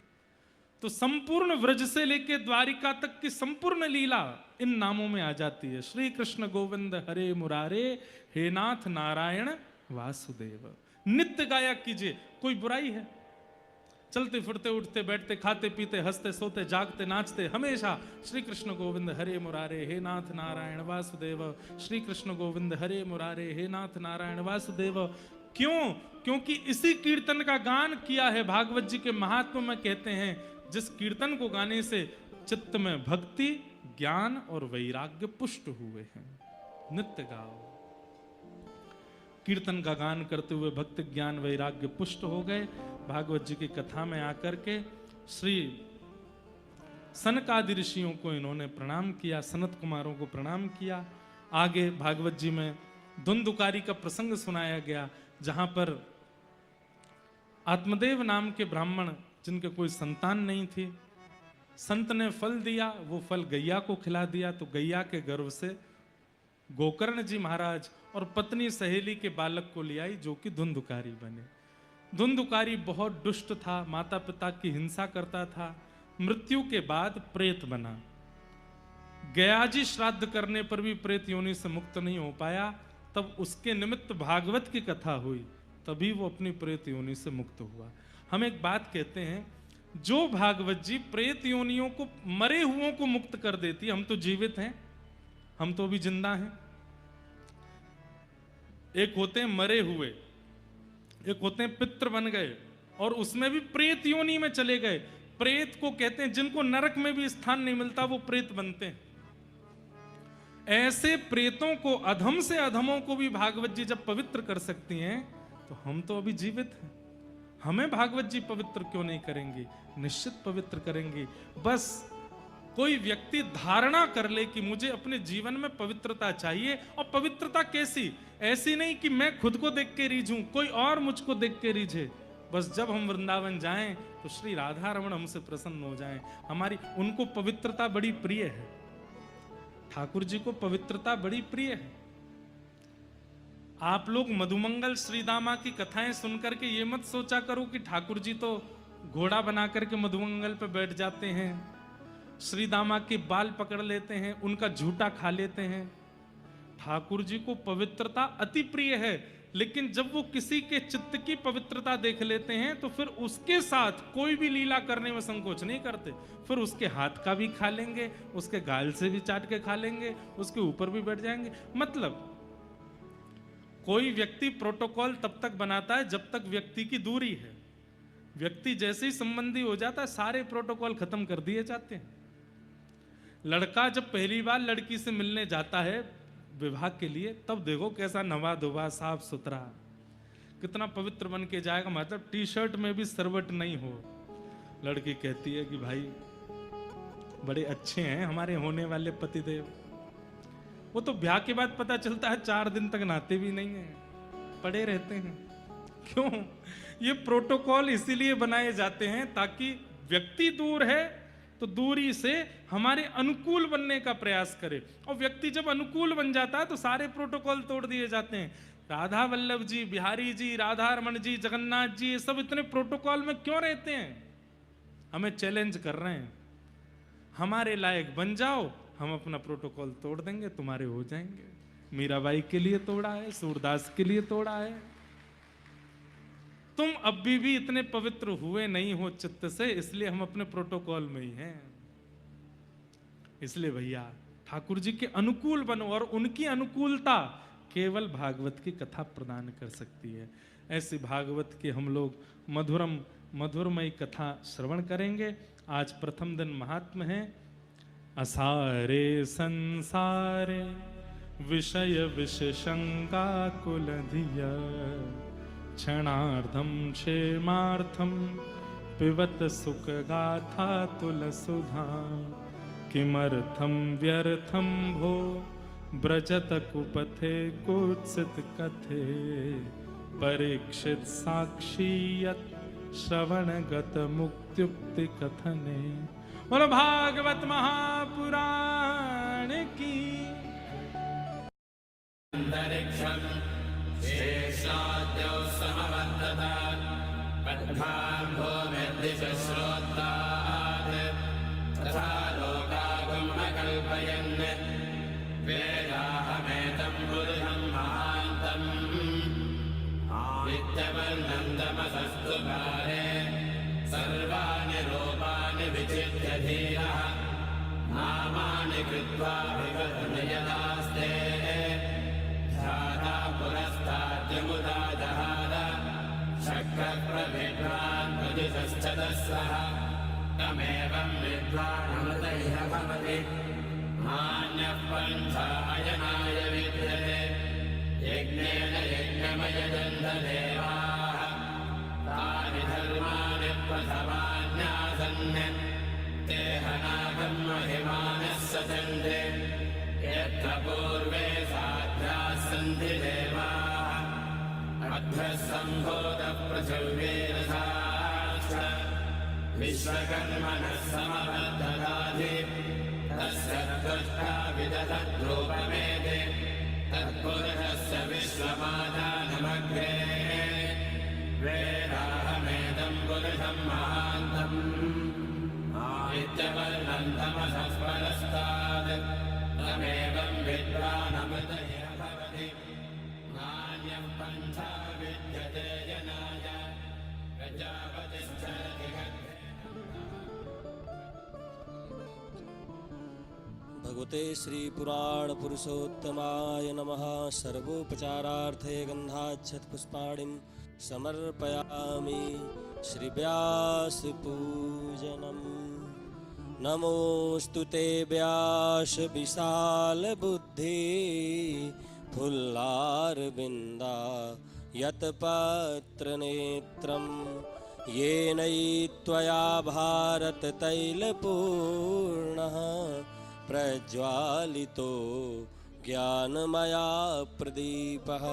तो संपूर्ण व्रज से लेके द्वारिका तक की संपूर्ण लीला इन नामों में आ जाती है। श्री कृष्ण गोविंद हरे मुरारे, हे नाथ नारायण वासुदेव। नित्य गाया कीजिए। कोई बुराई है? चलते फिरते उठते बैठते खाते पीते हंसते सोते जागते नाचते हमेशा श्री कृष्ण गोविंद हरे मुरारे, हे नाथ नारायण वासुदेव। श्री कृष्ण गोविंद हरे मुरारे, हे नाथ नारायण वासुदेव। क्यों? क्योंकि इसी कीर्तन का गान किया है। भागवत जी के महात्म्य में कहते हैं, जिस कीर्तन को गाने से चित्त में भक्ति, ज्ञान और वैराग्य पुष्ट हुए हैं। नित्य गाओ। कीर्तन का गान करते हुए भक्ति, ज्ञान, वैराग्य पुष्ट हो गए। भागवत जी की कथा में आकर के श्री सनकादि ऋषियों को इन्होंने प्रणाम किया, सनत कुमारों को प्रणाम किया। आगे भागवत जी में धुंधुकारी का प्रसंग सुनाया गया, जहां पर आत्मदेव नाम के ब्राह्मण, जिनके कोई संतान नहीं थी, संत ने फल दिया, वो फल गैया को खिला दिया। तो गैया के गर्भ से गोकर्ण जी महाराज और पत्नी सहेली के बालक को ले आई, जो कि धुंधुकारी बने। धुंधुकारी बहुत दुष्ट था, माता पिता की हिंसा करता था। मृत्यु के बाद प्रेत बना। गयाजी श्राद्ध करने पर भी प्रेत योनि से मुक्त नहीं हो पाया। तब उसके निमित्त भागवत की कथा हुई, तभी वो अपनी प्रेत योनि से मुक्त हुआ। हम एक बात कहते हैं, जो भागवत जी प्रेत योनियों को, मरे हुओं को मुक्त कर देती। हम तो जीवित हैं, हम तो अभी जिंदा हैं। एक होते हैं मरे हुए, एक होते हैं पितृ बन गए, और उसमें भी प्रेत योनि में चले गए। प्रेत को कहते हैं जिनको नरक में भी स्थान नहीं मिलता, वो प्रेत बनते हैं। ऐसे प्रेतों को, अधम से अधमों को भी भागवत जी जब पवित्र कर सकती हैं, तो हम तो अभी जीवित हैं, हमें भागवत जी पवित्र क्यों नहीं करेंगी? निश्चित पवित्र करेंगी। बस कोई व्यक्ति धारणा कर ले कि मुझे अपने जीवन में पवित्रता चाहिए। और पवित्रता कैसी? ऐसी नहीं कि मैं खुद को देख के रीझूं, कोई और मुझको देख के रीझे। बस जब हम वृंदावन जाएं तो श्री राधा रमण हमसे प्रसन्न हो जाएं। हमारी, उनको पवित्रता बड़ी प्रिय है। ठाकुर जी को पवित्रता बड़ी प्रिय है। आप लोग मधुमंगल श्रीदामा की कथाएं सुनकर के ये मत सोचा करो कि ठाकुर जी तो घोड़ा बना करके मधुमंगल पे बैठ जाते हैं, श्रीदामा के बाल पकड़ लेते हैं, उनका झूठा खा लेते हैं। ठाकुर जी को पवित्रता अति प्रिय है, लेकिन जब वो किसी के चित्त की पवित्रता देख लेते हैं तो फिर उसके साथ कोई भी लीला करने में संकोच नहीं करते। फिर उसके हाथ का भी खा लेंगे, उसके गाल से भी चाट के खा लेंगे, उसके ऊपर भी बैठ जाएंगे। मतलब कोई व्यक्ति प्रोटोकॉल तब तक बनाता है जब तक व्यक्ति की दूरी है। व्यक्ति जैसे ही संबंधी हो जाता है, सारे प्रोटोकॉल खत्म कर दिए जाते हैं। लड़का जब पहली बार लड़की से मिलने जाता है विवाह के लिए, तब देखो कैसा नवा धोवा साफ सुथरा, कितना पवित्र बन के जाएगा। मतलब टी शर्ट में भी सरवट नहीं हो। लड़की कहती है कि भाई बड़े अच्छे हैं हमारे होने वाले पतिदेव। वो तो ब्याह के बाद पता चलता है 4 दिन तक नहाते भी नहीं है, पड़े रहते हैं। क्यों? ये प्रोटोकॉल इसीलिए बनाए जाते हैं ताकि व्यक्ति दूर है तो दूरी से हमारे अनुकूल बनने का प्रयास करे। और व्यक्ति जब अनुकूल बन जाता है तो सारे प्रोटोकॉल तोड़ दिए जाते हैं। राधा वल्लभ जी, बिहारी जी, राधा रमन जी, जगन्नाथ जी, ये सब इतने प्रोटोकॉल में क्यों रहते हैं? हमें चैलेंज कर रहे हैं, हमारे लायक बन जाओ, हम अपना प्रोटोकॉल तोड़ देंगे, तुम्हारे हो जाएंगे। मीराबाई के लिए तोड़ा है, सूरदास के लिए तोड़ा है। तुम अभी भी इतने पवित्र हुए नहीं हो चित्त से, इसलिए हम अपने प्रोटोकॉल में ही हैं। इसलिए भैया ठाकुर जी के अनुकूल बनो, और उनकी अनुकूलता केवल भागवत की कथा प्रदान कर सकती है। ऐसी भागवत के हम लोग मधुरमयी कथा श्रवण करेंगे। आज प्रथम दिन महात्म है। असारे संसारे विषय विषशंका कुलधिया, क्षणार्धं क्षेमार्थं पिबत सुखगाथा तुलसुधा किमर्थं व्यर्थं भो व्रजत कुपथे कुत्सित कथे परीक्षित साक्षी यत् श्रवणगत मुक्त्युक्ति कथने। बोलो भागवत महापुराण की। अंतरिक्षं शेषाद्यौ समवर्ततात् पद्भां भूमिर्दिशश्रोत्रात् तथा लोकागमकल्पयन् वेदाहमेतं पुरुषं महान्तम् नित्यवर्णं तमसस्तु काले सर्वाणि रूपाणि विचित्य धीरः नामानि कृत्वा विगतनियतास्ते ध्याता पुरस्ताद्यमुदा जहाद शक्रप्रविद्वान् प्रदिशश्चतस्रः तमेवं विद्वानमृतैः भवति नान्यः पन्थायनाय विद्यते यज्ञेन यज्ञमयजन्तदेवाः तानि धर्माणि प्रथमान्यासन् ते हनागं महिमानः सचन्ते यत्र पूर्वे साध्याः सन्ति देवाः अध्वः सम्भूतः पृथिव्यैरसाश्च विश्वकर्मणः समवर्धताधि तस्य त्वष्टा विदधद्रूपमेते तत्पुरुषस्य विश्वपादानमग्रे वेदाहमेदं पुरुषं महान्तम् आदित्यवर्णं तमसः परस्तात् तमेवं विद्वानमृतैः भवति नान्यः पन्था विद्यते जनाय प्रजापतिश्चरति भगवते श्री पुराण पुरुषोत्तमाय नमः। सर्वोपचारार्थे गन्धाच्छत पुष्पाणिं समर्पयामि। श्री व्यास पूजनम्। नमोस्तु ते व्यास विशाल बुद्धि फुल्लारविन्दा यत्पत्र नेत्रं येन त्वया भारत तैलपूर्णः प्रज्वालितो ज्ञानमया प्रदीपः।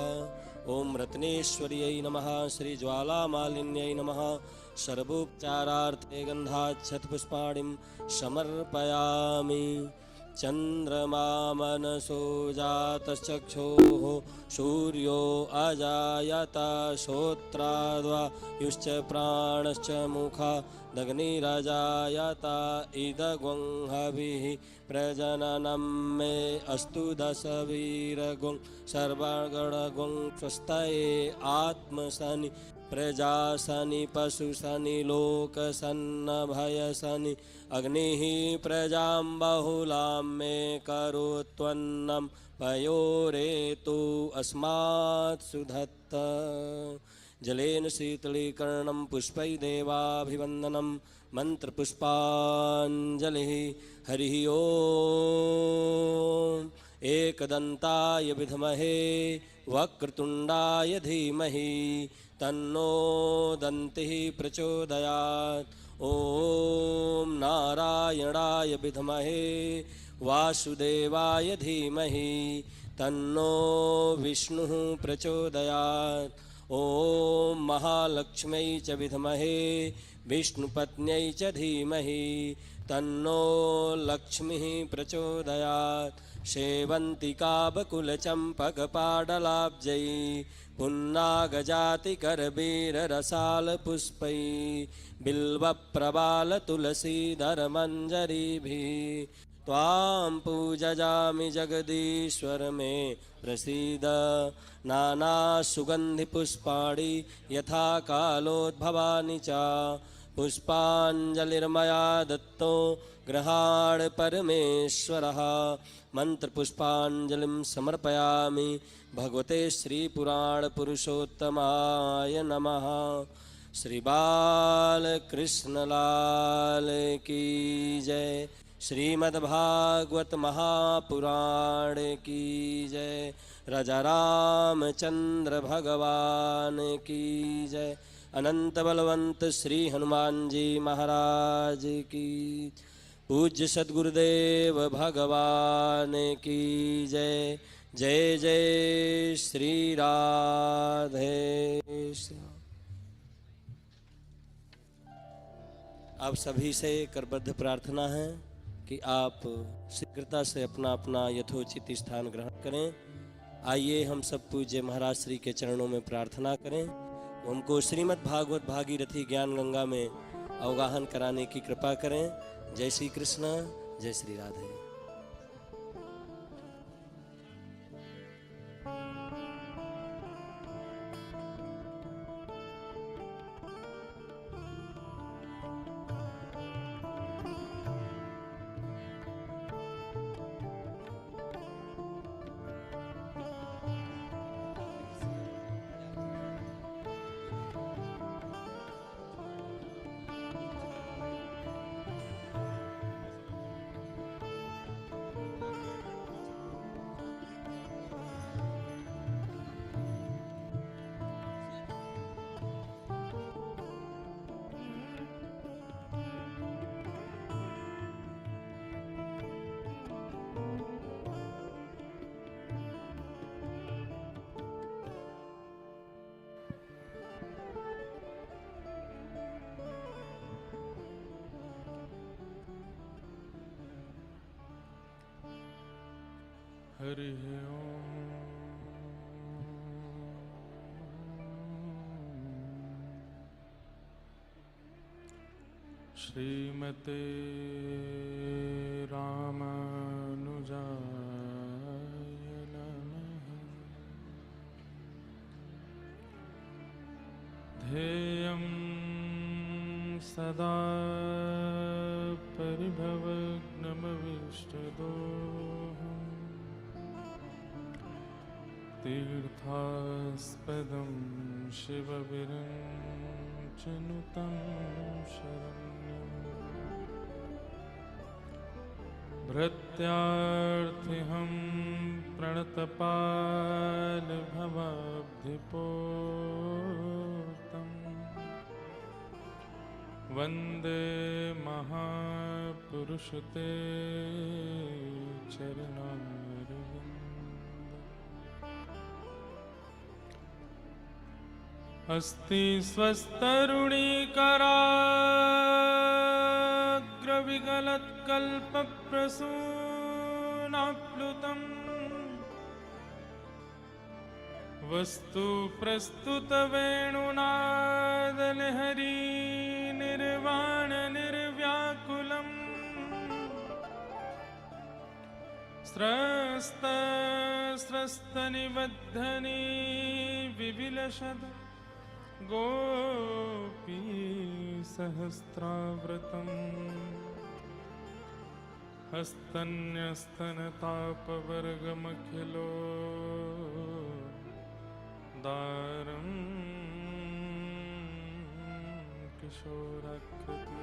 ओम रत्नेश्वर्यै नमः। श्री ज्वालामालिन्यै नमः। सर्वोपचारार्थे गन्धाच्छत पुष्पाणिं समर्पयामि। चन्द्रमा मनसो जातश्चक्षुः सूर्यो अजायत श्रोत्राद्वायुश्च प्राणश्च मुखादग्निरजायत इदगुं हविः प्रजननं मे अस्तु दशवीरगुं सर्वगणगुं स्वस्तये आत्मसनि प्रजासनि पशुसनि लोकसन्नभयसनि अग्निः प्रजां बहुलां मे करोत्वन्नं पयोरेतु अस्मात् सुधत्त। जलेन शीतलीकरणं पुष्पै देवाभिवन्दनं मन्त्रपुष्पाञ्जलिः। हरिः ओम्। एकदन्ताय विद्महे वक्रतुण्डाय धीमहि तन्नो दन्तिः प्रचोदयात्। ॐ नारायणाय विद्महे वासुदेवाय धीमहि तन्नो विष्णुः प्रचोदयात्। ॐ महालक्ष्म्यै च विद्महे विष्णुपत्न्यै च धीमहि तन्नो लक्ष्मीः प्रचोदयात्। सेवन्तिकाबकुलचम्पकपाडलाब्जै पुन्नागजातिकरवीररसालपुष्पै बिल्वप्रबालतुलसीधरमञ्जरीभिः त्वां पूजयामि जगदीश्वर मे प्रसीद। नानासुगन्धिपुष्पाणि यथा कालोद्भवानि च पुष्पाञ्जलिर्मया दत्तो गृहाण परमेश्वरः। मन्त्रपुष्पाञ्जलिं समर्पयामि भगवते श्रीपुराणपुरुषोत्तमाय नमः। श्री बालकृष्णलाल की जय। श्रीमद्भागवत महापुराण की जय। राजा रामचंद्र भगवान की जय। अनंत बलवंत श्री हनुमान जी महाराज की। पूज्य सद्गुरुदेव भगवान की जय। जय जय श्री राधे श्याम। आप सभी से करबद्ध प्रार्थना है कि आप शीघ्रता से अपना अपना यथोचित स्थान ग्रहण करें। आइए हम सब पूज्य महाराज श्री के चरणों में प्रार्थना करें, हमको श्रीमद् भागवत भागीरथी ज्ञान गंगा में अवगाहन कराने की कृपा करें। जय श्री कृष्ण, जय श्री राधे। हरि ओम। श्रीमते रामानुजाय नमः। ध्येयं सदा परिभवग्नमविष्टदोहम् तीर्थास्पदं शिवविरञ्चनुतं शरण्यम् भृत्यार्थिहं प्रणतपालभवाब्धिपोतम् वन्दे महापुरुषते चरणारविन्दम्। अस्ति स्वस्तरुणीकराग्रविगलत्कल्पप्रसूनाप्लुतम् वस्तु प्रस्तुतवेणुनादलहरी निर्वाणनिर्व्याकुलम् स्रस्तनिबद्धनी विविलसद् गोपी सहस्रावृतम् हस्तन्यस्तनतापवर्गमखिलो दारं किशोराकृति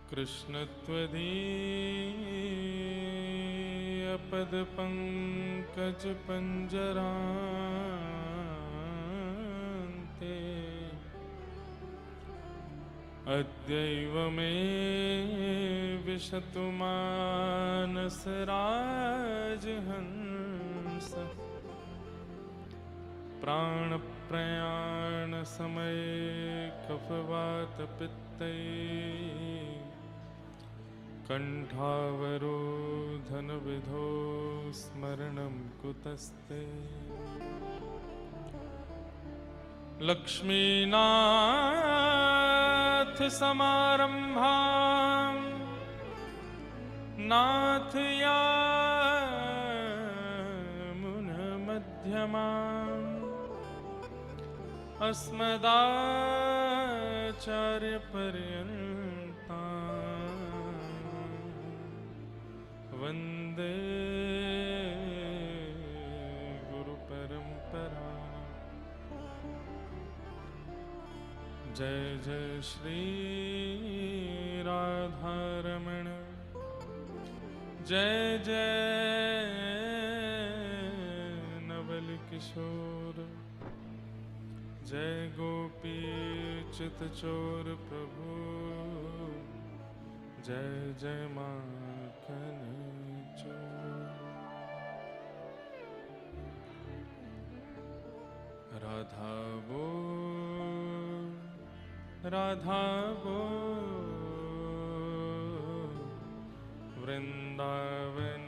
कृष्णत्वदीयपदपङ्कजपञ्जरान्ते अद्यैव मे विशतु मानसराजहंस प्राणप्रयाणसमये कफवातपित्तै कण्ठावरोधनविधौ स्मरणं कुतस्ते लक्ष्मीनाथ समारंभां नाथ यामुनमध्यमाम् अस्मदाचार्यपर्यन्तां वन्दे गुरुपरम्परा। जय जय श्री राधारमण जय जय नवल किशोर, जय गोपी चित चोर प्रभु, जय जय माखन चोर। राधा बोल, राधा बोल, वृंदावन